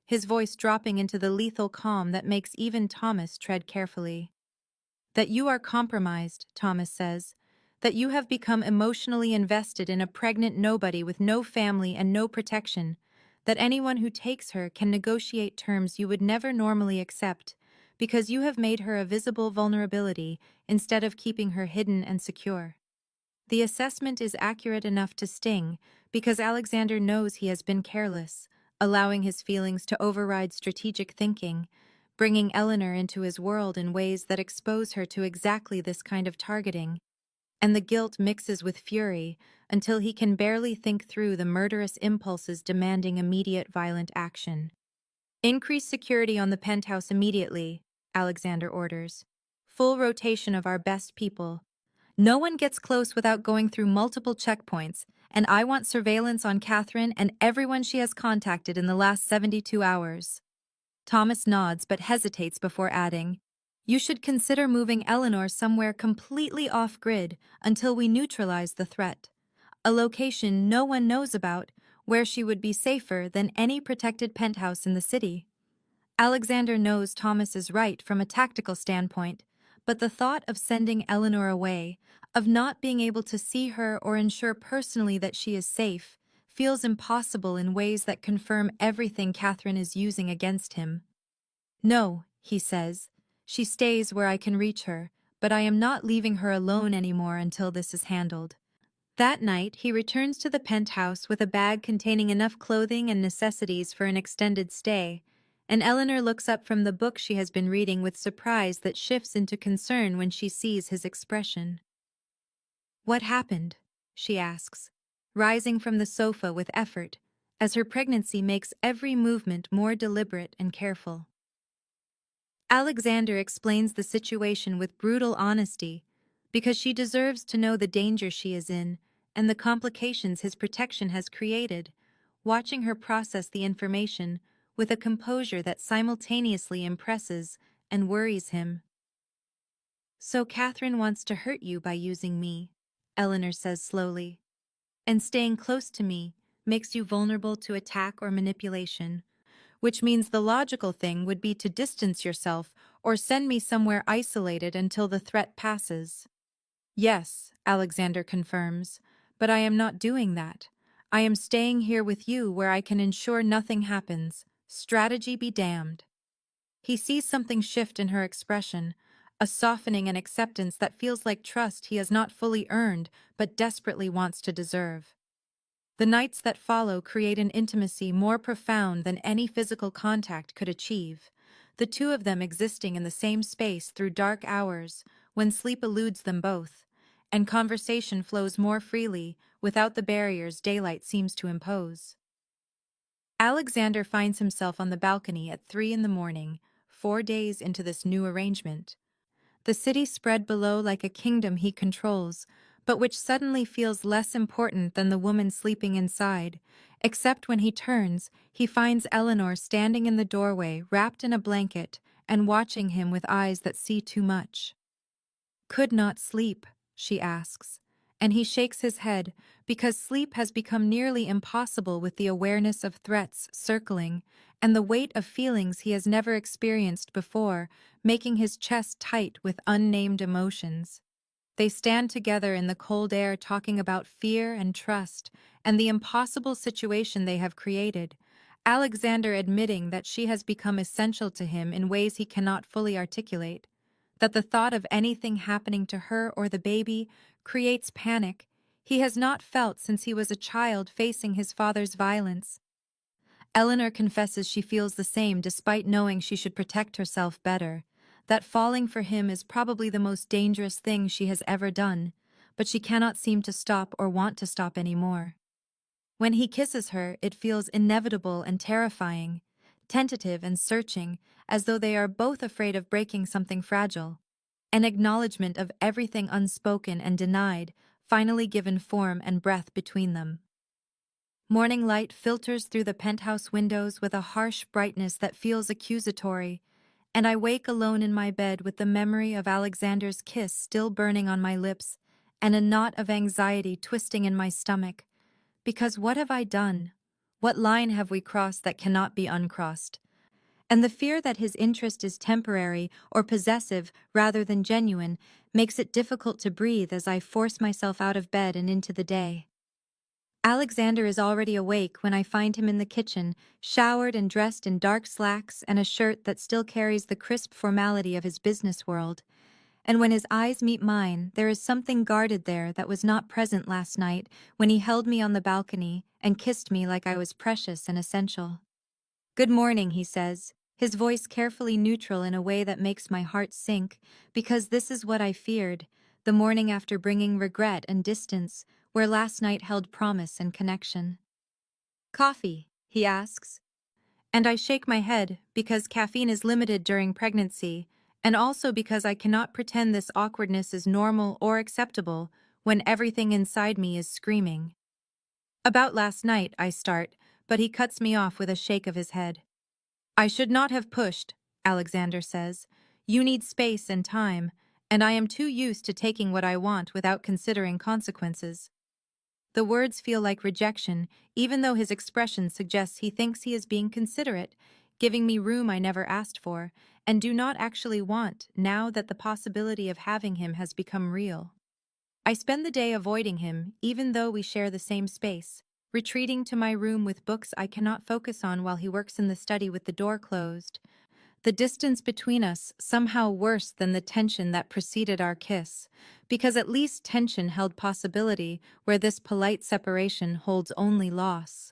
his voice dropping into the lethal calm that makes even Thomas tread carefully. That you are compromised, Thomas says. That you have become emotionally invested in a pregnant nobody with no family and no protection. That anyone who takes her can negotiate terms you would never normally accept, because you have made her a visible vulnerability instead of keeping her hidden and secure. The assessment is accurate enough to sting, because Alexander knows he has been careless, allowing his feelings to override strategic thinking, bringing Eleanor into his world in ways that expose her to exactly this kind of targeting. And the guilt mixes with fury until he can barely think through the murderous impulses demanding immediate violent action. Increase security on the penthouse immediately, Alexander orders. Full rotation of our best people. No one gets close without going through multiple checkpoints, and I want surveillance on Catherine and everyone she has contacted in the last 72 hours. Thomas nods but hesitates before adding, you should consider moving Eleanor somewhere completely off-grid until we neutralize the threat. A location no one knows about, where she would be safer than any protected penthouse in the city. Alexander knows Thomas is right from a tactical standpoint, but the thought of sending Eleanor away, of not being able to see her or ensure personally that she is safe, feels impossible in ways that confirm everything Catherine is using against him. No, he says, she stays where I can reach her, but I am not leaving her alone anymore until this is handled. That night, he returns to the penthouse with a bag containing enough clothing and necessities for an extended stay, and Eleanor looks up from the book she has been reading with surprise that shifts into concern when she sees his expression. What happened? She asks, rising from the sofa with effort, as her pregnancy makes every movement more deliberate and careful. Alexander explains the situation with brutal honesty, because she deserves to know the danger she is in and the complications his protection has created, watching her process the information with a composure that simultaneously impresses and worries him. So Catherine wants to hurt you by using me, Eleanor says slowly, and staying close to me makes you vulnerable to attack or manipulation, which means the logical thing would be to distance yourself or send me somewhere isolated until the threat passes. Yes, Alexander confirms, but I am not doing that. I am staying here with you where I can ensure nothing happens. Strategy be damned. He sees something shift in her expression, a softening and acceptance that feels like trust he has not fully earned but desperately wants to deserve. The nights that follow create an intimacy more profound than any physical contact could achieve, the two of them existing in the same space through dark hours when sleep eludes them both, and conversation flows more freely without the barriers daylight seems to impose. Alexander finds himself on the balcony at 3 in the morning, 4 days into this new arrangement. The city spread below like a kingdom he controls, but which suddenly feels less important than the woman sleeping inside, except when he turns, he finds Eleanor standing in the doorway wrapped in a blanket and watching him with eyes that see too much. Could not sleep, she asks, and he shakes his head because sleep has become nearly impossible with the awareness of threats circling and the weight of feelings he has never experienced before, making his chest tight with unnamed emotions. They stand together in the cold air talking about fear and trust and the impossible situation they have created, Alexander admitting that she has become essential to him in ways he cannot fully articulate, that the thought of anything happening to her or the baby creates panic he has not felt since he was a child facing his father's violence. Eleanor confesses she feels the same despite knowing she should protect herself better, that falling for him is probably the most dangerous thing she has ever done, but she cannot seem to stop or want to stop anymore. When he kisses her, it feels inevitable and terrifying, tentative and searching, as though they are both afraid of breaking something fragile. An acknowledgement of everything unspoken and denied, finally given form and breath between them. Morning light filters through the penthouse windows with a harsh brightness that feels accusatory, and I wake alone in my bed with the memory of Alexander's kiss still burning on my lips and a knot of anxiety twisting in my stomach. Because what have I done? What line have we crossed that cannot be uncrossed? And the fear that his interest is temporary or possessive rather than genuine makes it difficult to breathe as I force myself out of bed and into the day. Alexander is already awake when I find him in the kitchen, showered and dressed in dark slacks and a shirt that still carries the crisp formality of his business world. And when his eyes meet mine, there is something guarded there that was not present last night when he held me on the balcony and kissed me like I was precious and essential. "Good morning," he says, his voice carefully neutral in a way that makes my heart sink, because this is what I feared, the morning after bringing regret and distance, where last night held promise and connection. "Coffee?" he asks. And I shake my head because caffeine is limited during pregnancy, and also because I cannot pretend this awkwardness is normal or acceptable when everything inside me is screaming. "About last night," I start, but he cuts me off with a shake of his head. "I should not have pushed," Alexander says. "You need space and time, and I am too used to taking what I want without considering consequences." The words feel like rejection, even though his expression suggests he thinks he is being considerate, giving me room I never asked for, and do not actually want now that the possibility of having him has become real. I spend the day avoiding him, even though we share the same space, retreating to my room with books I cannot focus on while he works in the study with the door closed. The distance between us somehow worse than the tension that preceded our kiss, because at least tension held possibility where this polite separation holds only loss.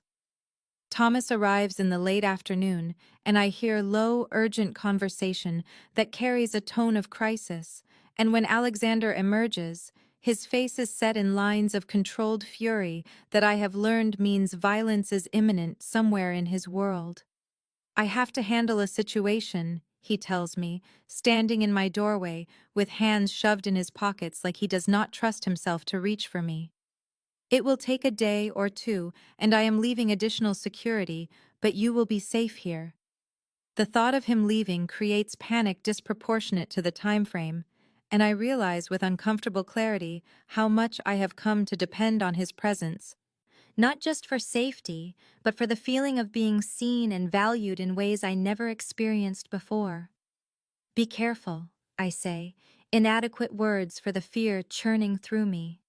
Thomas arrives in the late afternoon, and I hear low, urgent conversation that carries a tone of crisis, and when Alexander emerges, his face is set in lines of controlled fury that I have learned means violence is imminent somewhere in his world. "I have to handle a situation," he tells me, standing in my doorway with hands shoved in his pockets like he does not trust himself to reach for me. "It will take a day or two, and I am leaving additional security, but you will be safe here." The thought of him leaving creates panic disproportionate to the time frame, and I realize with uncomfortable clarity how much I have come to depend on his presence, not just for safety, but for the feeling of being seen and valued in ways I never experienced before. "Be careful," I say, inadequate words for the fear churning through me.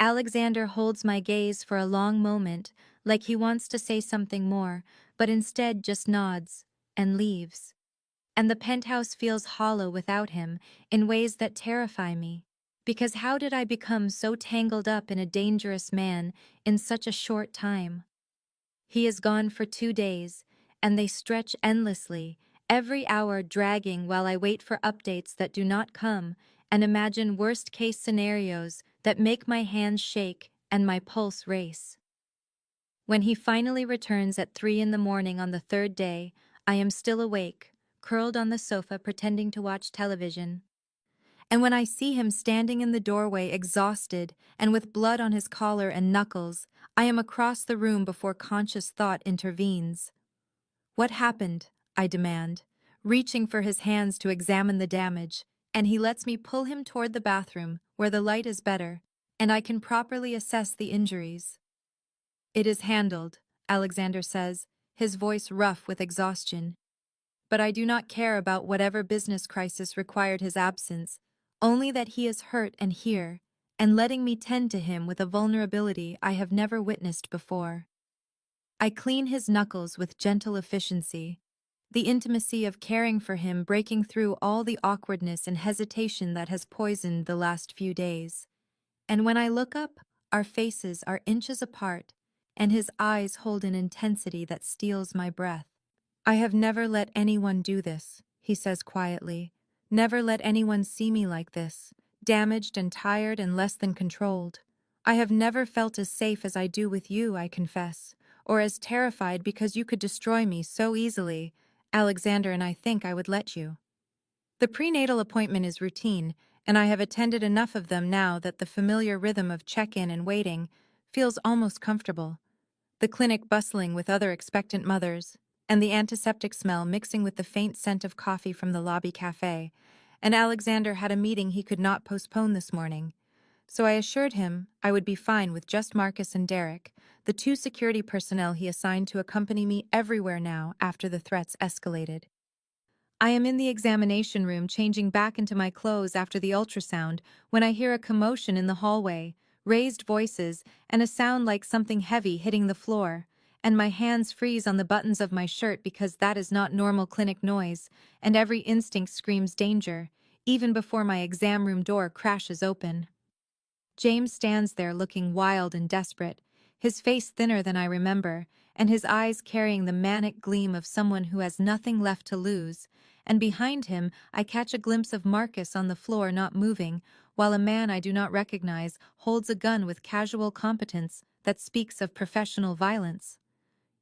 Alexander holds my gaze for a long moment, like he wants to say something more, but instead just nods and leaves. And the penthouse feels hollow without him in ways that terrify me. Because how did I become so tangled up in a dangerous man in such a short time? He is gone for 2 days, and they stretch endlessly, every hour dragging while I wait for updates that do not come and imagine worst-case scenarios that make my hands shake and my pulse race. When he finally returns at 3 in the morning on the third day, I am still awake, curled on the sofa pretending to watch television. And when I see him standing in the doorway exhausted and with blood on his collar and knuckles, I am across the room before conscious thought intervenes. "What happened?" I demand, reaching for his hands to examine the damage, and he lets me pull him toward the bathroom, where the light is better, and I can properly assess the injuries. "It is handled," Alexander says, his voice rough with exhaustion. But I do not care about whatever business crisis required his absence, only that he is hurt and here, and letting me tend to him with a vulnerability I have never witnessed before. I clean his knuckles with gentle efficiency, the intimacy of caring for him breaking through all the awkwardness and hesitation that has poisoned the last few days. And when I look up, our faces are inches apart, and his eyes hold an intensity that steals my breath. "I have never let anyone do this," he says quietly. "Never let anyone see me like this, damaged and tired and less than controlled. I have never felt as safe as I do with you, I confess, or as terrified because you could destroy me so easily. Alexander and I think I would let you." The prenatal appointment is routine, and I have attended enough of them now that the familiar rhythm of check-in and waiting feels almost comfortable. The clinic bustling with other expectant mothers, and the antiseptic smell mixing with the faint scent of coffee from the lobby cafe, and Alexander had a meeting he could not postpone this morning. So I assured him I would be fine with just Marcus and Derek, the 2 security personnel he assigned to accompany me everywhere now after the threats escalated. I am in the examination room changing back into my clothes after the ultrasound when I hear a commotion in the hallway, raised voices, and a sound like something heavy hitting the floor, and my hands freeze on the buttons of my shirt because that is not normal clinic noise, and every instinct screams danger, even before my exam room door crashes open. James stands there looking wild and desperate, his face thinner than I remember, and his eyes carrying the manic gleam of someone who has nothing left to lose, and behind him I catch a glimpse of Marcus on the floor not moving, while a man I do not recognize holds a gun with casual competence that speaks of professional violence.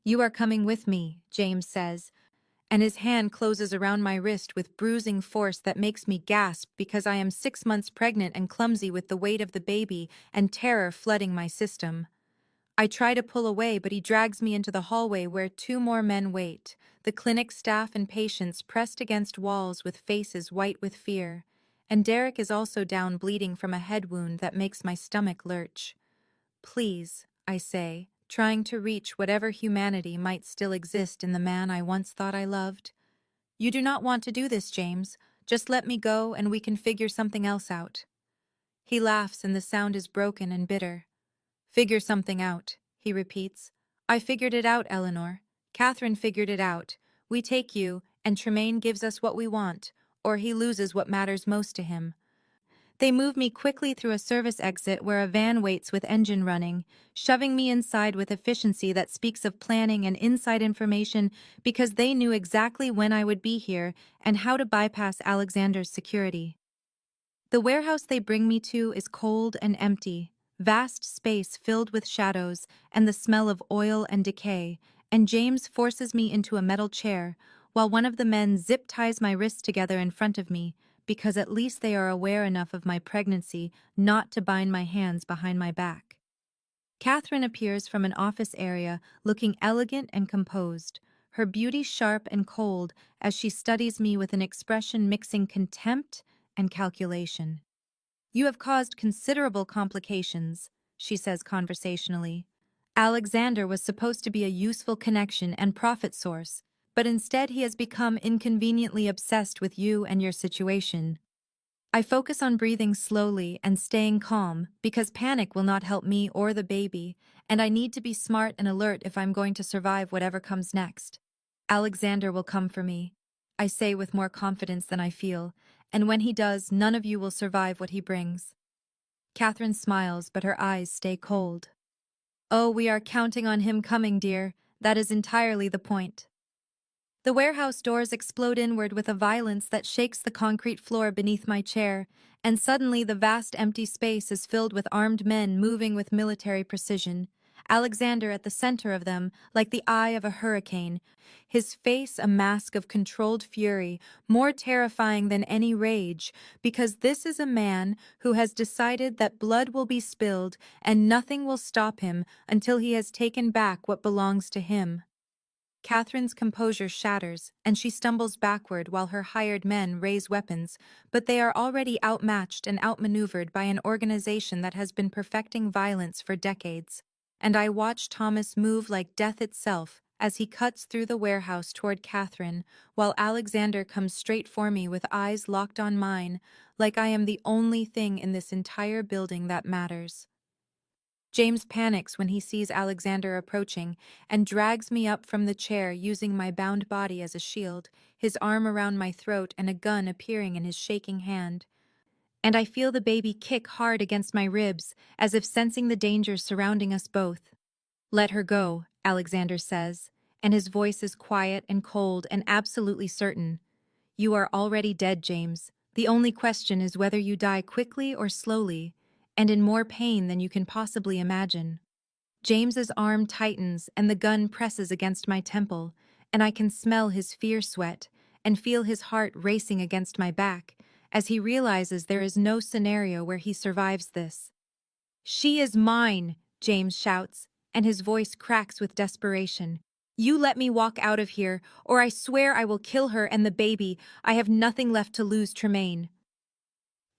"You are coming with me," James says, and his hand closes around my wrist with bruising force that makes me gasp because I am 6 months pregnant and clumsy with the weight of the baby and terror flooding my system. I try to pull away, but he drags me into the hallway where 2 more men wait, the clinic staff and patients pressed against walls with faces white with fear. And Derek is also down bleeding from a head wound that makes my stomach lurch. "Please," I say, trying to reach whatever humanity might still exist in the man I once thought I loved. "You do not want to do this, James. Just let me go and we can figure something else out." He laughs and the sound is broken and bitter. "Figure something out," he repeats. "I figured it out, Eleanor. Catherine figured it out. We take you, and Tremaine gives us what we want, or he loses what matters most to him." They move me quickly through a service exit where a van waits with engine running, shoving me inside with efficiency that speaks of planning and inside information because they knew exactly when I would be here and how to bypass Alexander's security. The warehouse they bring me to is cold and empty, vast space filled with shadows and the smell of oil and decay, and James forces me into a metal chair, while one of the men zip ties my wrists together in front of me, because at least they are aware enough of my pregnancy not to bind my hands behind my back. Catherine appears from an office area looking elegant and composed, her beauty sharp and cold as she studies me with an expression mixing contempt and calculation. "You have caused considerable complications," she says conversationally. "Alexander was supposed to be a useful connection and profit source, but instead he has become inconveniently obsessed with you and your situation." I focus on breathing slowly and staying calm because panic will not help me or the baby, and I need to be smart and alert if I'm going to survive whatever comes next. Alexander will come for me, I say with more confidence than I feel, and when he does, none of you will survive what he brings. Catherine smiles, but her eyes stay cold. Oh, we are counting on him coming, dear. That is entirely the point. The warehouse doors explode inward with a violence that shakes the concrete floor beneath my chair, and suddenly the vast empty space is filled with armed men moving with military precision. Alexander at the center of them, like the eye of a hurricane, his face a mask of controlled fury, more terrifying than any rage, because this is a man who has decided that blood will be spilled and nothing will stop him until he has taken back what belongs to him. Catherine's composure shatters, and she stumbles backward while her hired men raise weapons, but they are already outmatched and outmaneuvered by an organization that has been perfecting violence for decades. And I watch Thomas move like death itself as he cuts through the warehouse toward Catherine, while Alexander comes straight for me with eyes locked on mine, like I am the only thing in this entire building that matters. James panics when he sees Alexander approaching and drags me up from the chair using my bound body as a shield, his arm around my throat and a gun appearing in his shaking hand. And I feel the baby kick hard against my ribs, as if sensing the dangers surrounding us both. Let her go, Alexander says, and his voice is quiet and cold and absolutely certain. You are already dead, James. The only question is whether you die quickly or slowly, and in more pain than you can possibly imagine. James's arm tightens and the gun presses against my temple, and I can smell his fear sweat and feel his heart racing against my back as he realizes there is no scenario where he survives this. She is mine, James shouts, and his voice cracks with desperation. You let me walk out of here, or I swear I will kill her and the baby. I have nothing left to lose, Tremaine.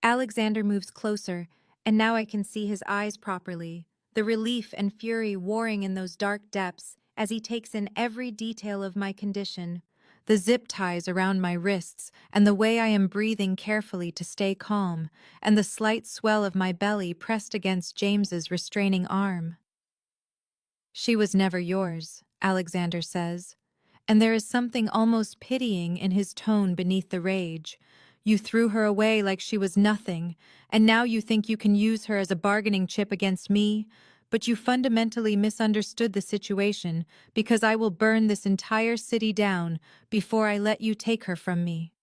Alexander moves closer, and now I can see his eyes properly, the relief and fury warring in those dark depths as he takes in every detail of my condition, the zip ties around my wrists, and the way I am breathing carefully to stay calm, and the slight swell of my belly pressed against James's restraining arm. She was never yours, Alexander says, and there is something almost pitying in his tone beneath the rage. You threw her away like she was nothing, and now you think you can use her as a bargaining chip against me, but you fundamentally misunderstood the situation because I will burn this entire city down before I let you take her from me.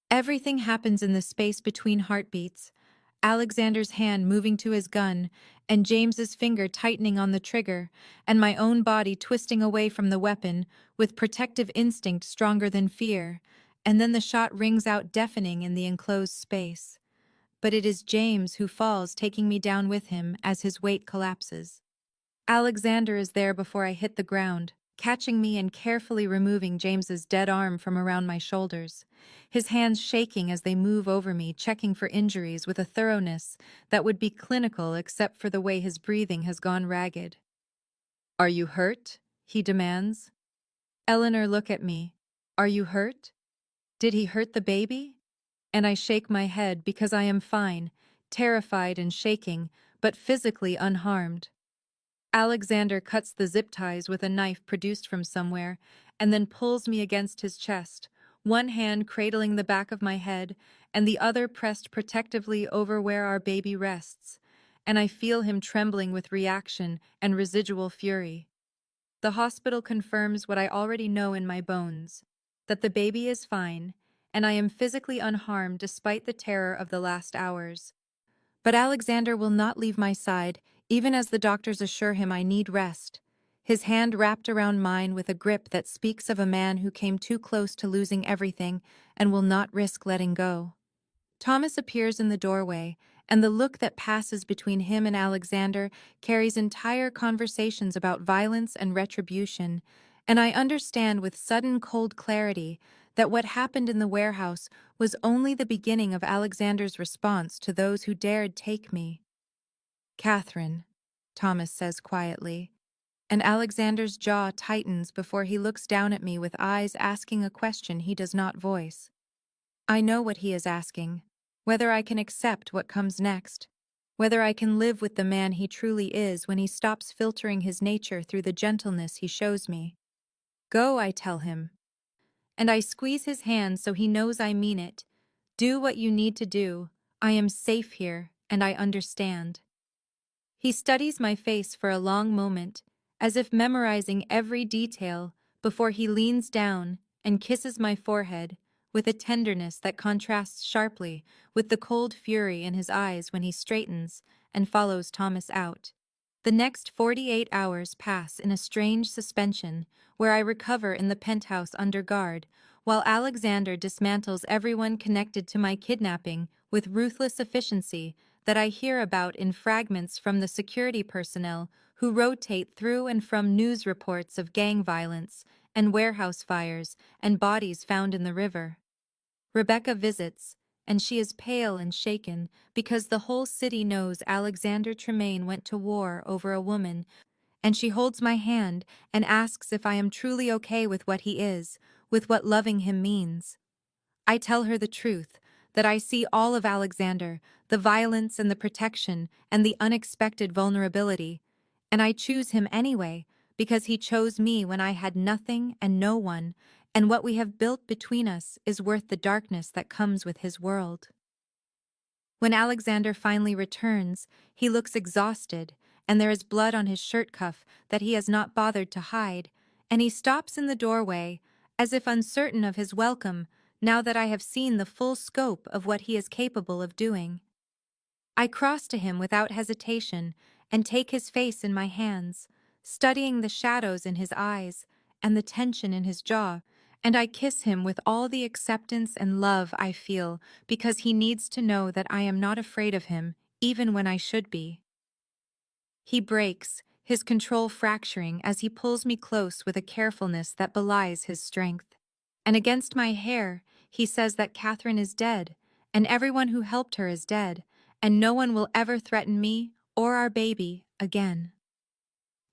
Everything happens in the space between heartbeats, Alexander's hand moving to his gun, and James's finger tightening on the trigger, and my own body twisting away from the weapon, with protective instinct stronger than fear, and then the shot rings out deafening in the enclosed space. But it is James who falls, taking me down with him as his weight collapses. Alexander is there before I hit the ground, catching me and carefully removing James's dead arm from around my shoulders, his hands shaking as they move over me, checking for injuries with a thoroughness that would be clinical except for the way his breathing has gone ragged. Are you hurt? He demands. Eleanor, look at me. Are you hurt? Did he hurt the baby? And I shake my head because I am fine, terrified and shaking, but physically unharmed. Alexander cuts the zip ties with a knife produced from somewhere, and then pulls me against his chest, one hand cradling the back of my head, and the other pressed protectively over where our baby rests, and I feel him trembling with reaction and residual fury. The hospital confirms what I already know in my bones, that the baby is fine, and I am physically unharmed despite the terror of the last hours. But Alexander will not leave my side, even as the doctors assure him I need rest, his hand wrapped around mine with a grip that speaks of a man who came too close to losing everything and will not risk letting go. Thomas appears in the doorway, and the look that passes between him and Alexander carries entire conversations about violence and retribution, and I understand with sudden cold clarity that what happened in the warehouse was only the beginning of Alexander's response to those who dared take me. Catherine, Thomas says quietly, and Alexander's jaw tightens before he looks down at me with eyes asking a question he does not voice. I know what he is asking. whether I can accept what comes next, whether I can live with the man he truly is when he stops filtering his nature through the gentleness he shows me. Go, I tell him, and I squeeze his hand so he knows I mean it. Do what you need to do. I am safe here, and I understand. He studies my face for a long moment, as if memorizing every detail, before he leans down and kisses my forehead with a tenderness that contrasts sharply with the cold fury in his eyes when he straightens and follows Thomas out. The next 48 hours pass in a strange suspension where I recover in the penthouse under guard, while Alexander dismantles everyone connected to my kidnapping with ruthless efficiency that I hear about in fragments from the security personnel who rotate through and from news reports of gang violence and warehouse fires and bodies found in the river. Rebecca visits, and she is pale and shaken because the whole city knows Alexander Tremaine went to war over a woman, and she holds my hand and asks if I am truly okay with what he is, with what loving him means. I tell her the truth, that I see all of Alexander, the violence and the protection and the unexpected vulnerability, and I choose him anyway, because he chose me when I had nothing and no one, and what we have built between us is worth the darkness that comes with his world. When Alexander finally returns, he looks exhausted, and there is blood on his shirt cuff that he has not bothered to hide, and he stops in the doorway, as if uncertain of his welcome, now that I have seen the full scope of what he is capable of doing. I cross to him without hesitation and take his face in my hands, studying the shadows in his eyes and the tension in his jaw, and I kiss him with all the acceptance and love I feel because he needs to know that I am not afraid of him, even when I should be. He breaks, his control fracturing as he pulls me close with a carefulness that belies his strength. And against my hair, he says that Catherine is dead, and everyone who helped her is dead, and no one will ever threaten me or our baby again.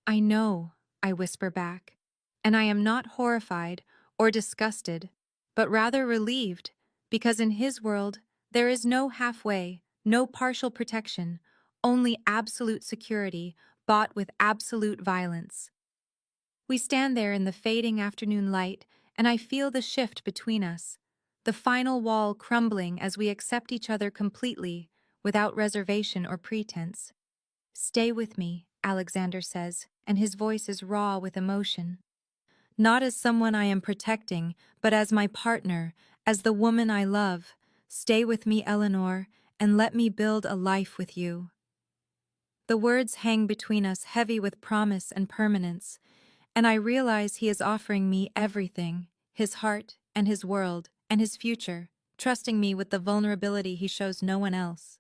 I know, I whisper back, and I am not horrified or disgusted, but rather relieved, because in his world there is no halfway, no partial protection, only absolute security bought with absolute violence. We stand there in the fading afternoon light, and I feel the shift between us, the final wall crumbling as we accept each other completely, without reservation or pretense. Stay with me, Alexander says, and his voice is raw with emotion. Not as someone I am protecting, but as my partner, as the woman I love. Stay with me, Eleanor, and let me build a life with you. The words hang between us heavy with promise and permanence, and I realize he is offering me everything, his heart and his world and his future, trusting me with the vulnerability he shows no one else.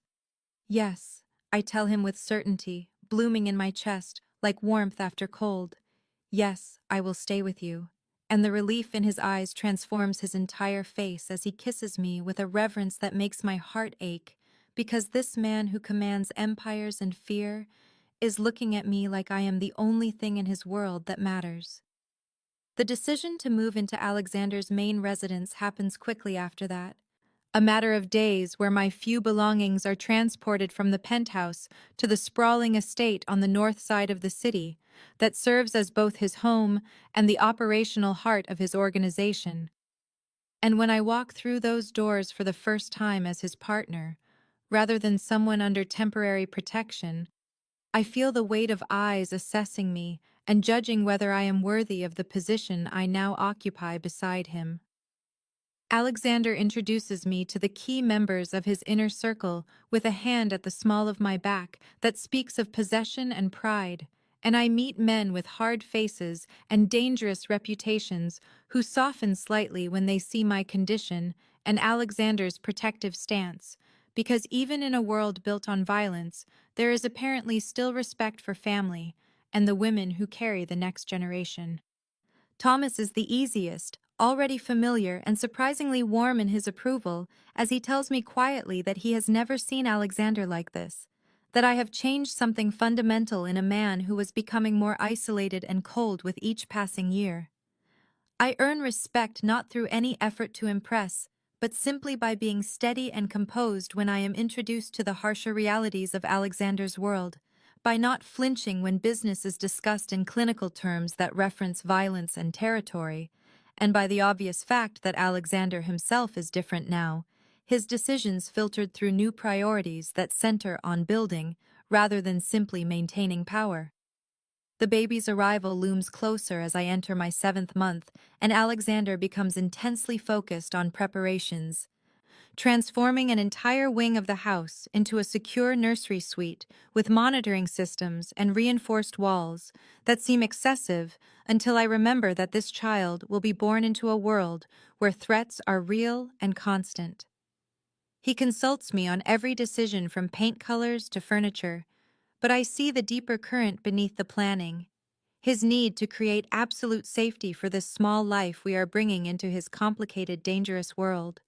Yes, I tell him with certainty, blooming in my chest like warmth after cold. Yes, I will stay with you. And the relief in his eyes transforms his entire face as he kisses me with a reverence that makes my heart ache, because this man who commands empires and fear is looking at me like I am the only thing in his world that matters. The decision to move into Alexander's main residence happens quickly after that. A matter of days where my few belongings are transported from the penthouse to the sprawling estate on the north side of the city that serves as both his home and the operational heart of his organization. And when I walk through those doors for the first time as his partner, rather than someone under temporary protection, I feel the weight of eyes assessing me and judging whether I am worthy of the position I now occupy beside him. Alexander introduces me to the key members of his inner circle with a hand at the small of my back that speaks of possession and pride, and I meet men with hard faces and dangerous reputations who soften slightly when they see my condition and Alexander's protective stance, because even in a world built on violence, there is apparently still respect for family and the women who carry the next generation. Thomas is the easiest, already familiar and surprisingly warm in his approval, as he tells me quietly that he has never seen Alexander like this, that I have changed something fundamental in a man who was becoming more isolated and cold with each passing year. I earn respect not through any effort to impress, but simply by being steady and composed when I am introduced to the harsher realities of Alexander's world, by not flinching when business is discussed in clinical terms that reference violence and territory, and by the obvious fact that Alexander himself is different now, his decisions filtered through new priorities that center on building rather than simply maintaining power. The baby's arrival looms closer as I enter my 7th month, and Alexander becomes intensely focused on preparations, transforming an entire wing of the house into a secure nursery suite with monitoring systems and reinforced walls that seem excessive until I remember that this child will be born into a world where threats are real and constant. He consults me on every decision from paint colors to furniture, but I see the deeper current beneath the planning. His need to create absolute safety for this small life we are bringing into his complicated, dangerous world.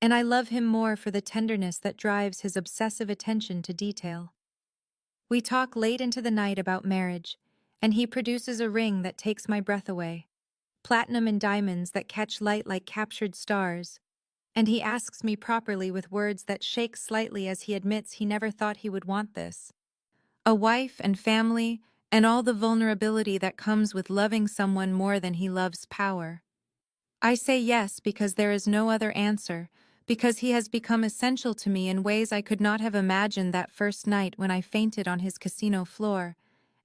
And I love him more for the tenderness that drives his obsessive attention to detail. We talk late into the night about marriage, and he produces a ring that takes my breath away, platinum and diamonds that catch light like captured stars, and he asks me properly with words that shake slightly as he admits he never thought he would want this. A wife and family, and all the vulnerability that comes with loving someone more than he loves power. I say yes because there is no other answer, because he has become essential to me in ways I could not have imagined that first night when I fainted on his casino floor,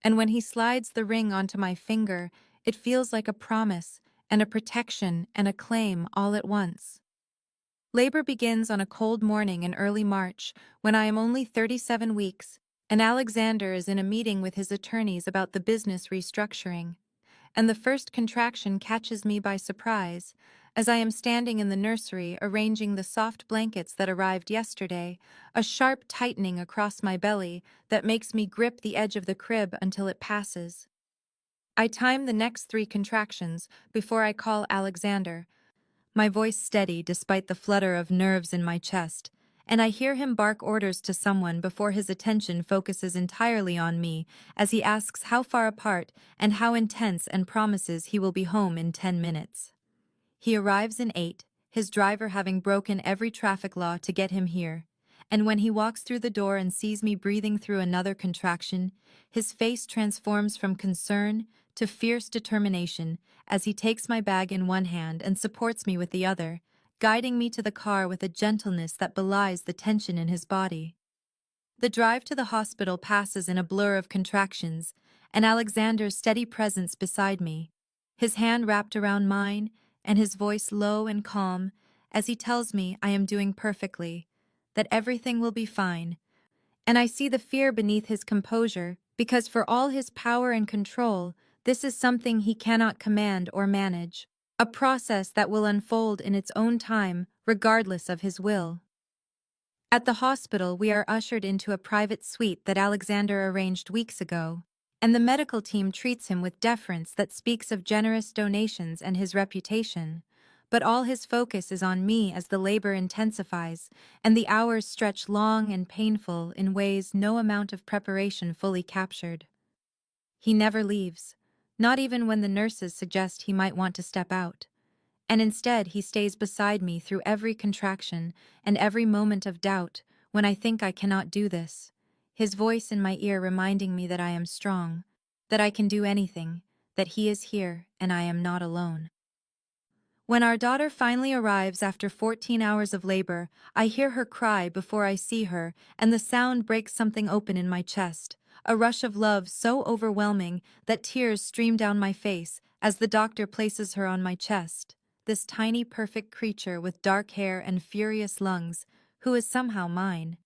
and when he slides the ring onto my finger, it feels like a promise, and a protection, and a claim all at once. Labor begins on a cold morning in early March, when I am only 37 weeks, and Alexander is in a meeting with his attorneys about the business restructuring. And the first contraction catches me by surprise, as I am standing in the nursery arranging the soft blankets that arrived yesterday, a sharp tightening across my belly that makes me grip the edge of the crib until it passes. I time the next 3 contractions before I call Alexander, my voice steady despite the flutter of nerves in my chest, and I hear him bark orders to someone before his attention focuses entirely on me as he asks how far apart and how intense and promises he will be home in 10 minutes. He arrives in 8, his driver having broken every traffic law to get him here, and when he walks through the door and sees me breathing through another contraction, his face transforms from concern to fierce determination as he takes my bag in one hand and supports me with the other, guiding me to the car with a gentleness that belies the tension in his body. The drive to the hospital passes in a blur of contractions, and Alexander's steady presence beside me, his hand wrapped around mine, and his voice low and calm, as he tells me I am doing perfectly, that everything will be fine. And I see the fear beneath his composure, because for all his power and control, this is something he cannot command or manage, a process that will unfold in its own time, regardless of his will. At the hospital, we are ushered into a private suite that Alexander arranged weeks ago, and the medical team treats him with deference that speaks of generous donations and his reputation. But all his focus is on me as the labor intensifies, and the hours stretch long and painful in ways no amount of preparation fully captured. He never leaves, not even when the nurses suggest he might want to step out. And instead he stays beside me through every contraction and every moment of doubt when I think I cannot do this, his voice in my ear reminding me that I am strong, that I can do anything, that he is here and I am not alone. When our daughter finally arrives after 14 hours of labor, I hear her cry before I see her, and the sound breaks something open in my chest, a rush of love so overwhelming that tears stream down my face as the doctor places her on my chest, this tiny perfect creature with dark hair and furious lungs, who is somehow mine.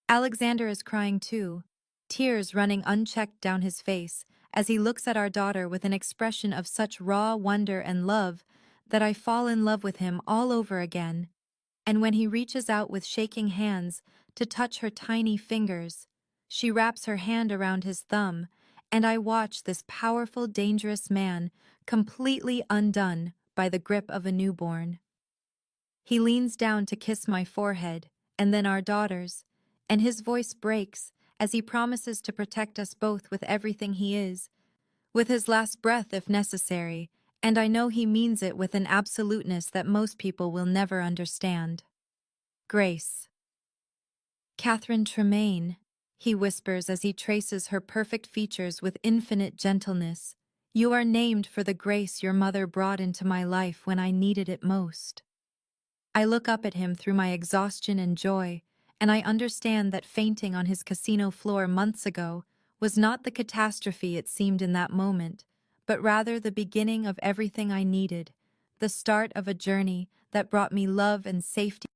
Alexander is crying too, tears running unchecked down his face as he looks at our daughter with an expression of such raw wonder and love that I fall in love with him all over again. And when he reaches out with shaking hands to touch her tiny fingers, she wraps her hand around his thumb, and I watch this powerful, dangerous man completely undone by the grip of a newborn. He leans down to kiss my forehead, and then our daughter's, and his voice breaks as he promises to protect us both with everything he is, with his last breath if necessary, And I know he means it with an absoluteness that most people will never understand. Grace. Catherine Tremaine, he whispers as he traces her perfect features with infinite gentleness. You are named for the grace your mother brought into my life when I needed it most. I look up at him through my exhaustion and joy, and I understand that fainting on his casino floor months ago was not the catastrophe it seemed in that moment, but rather the beginning of everything I needed, the start of a journey that brought me love and safety.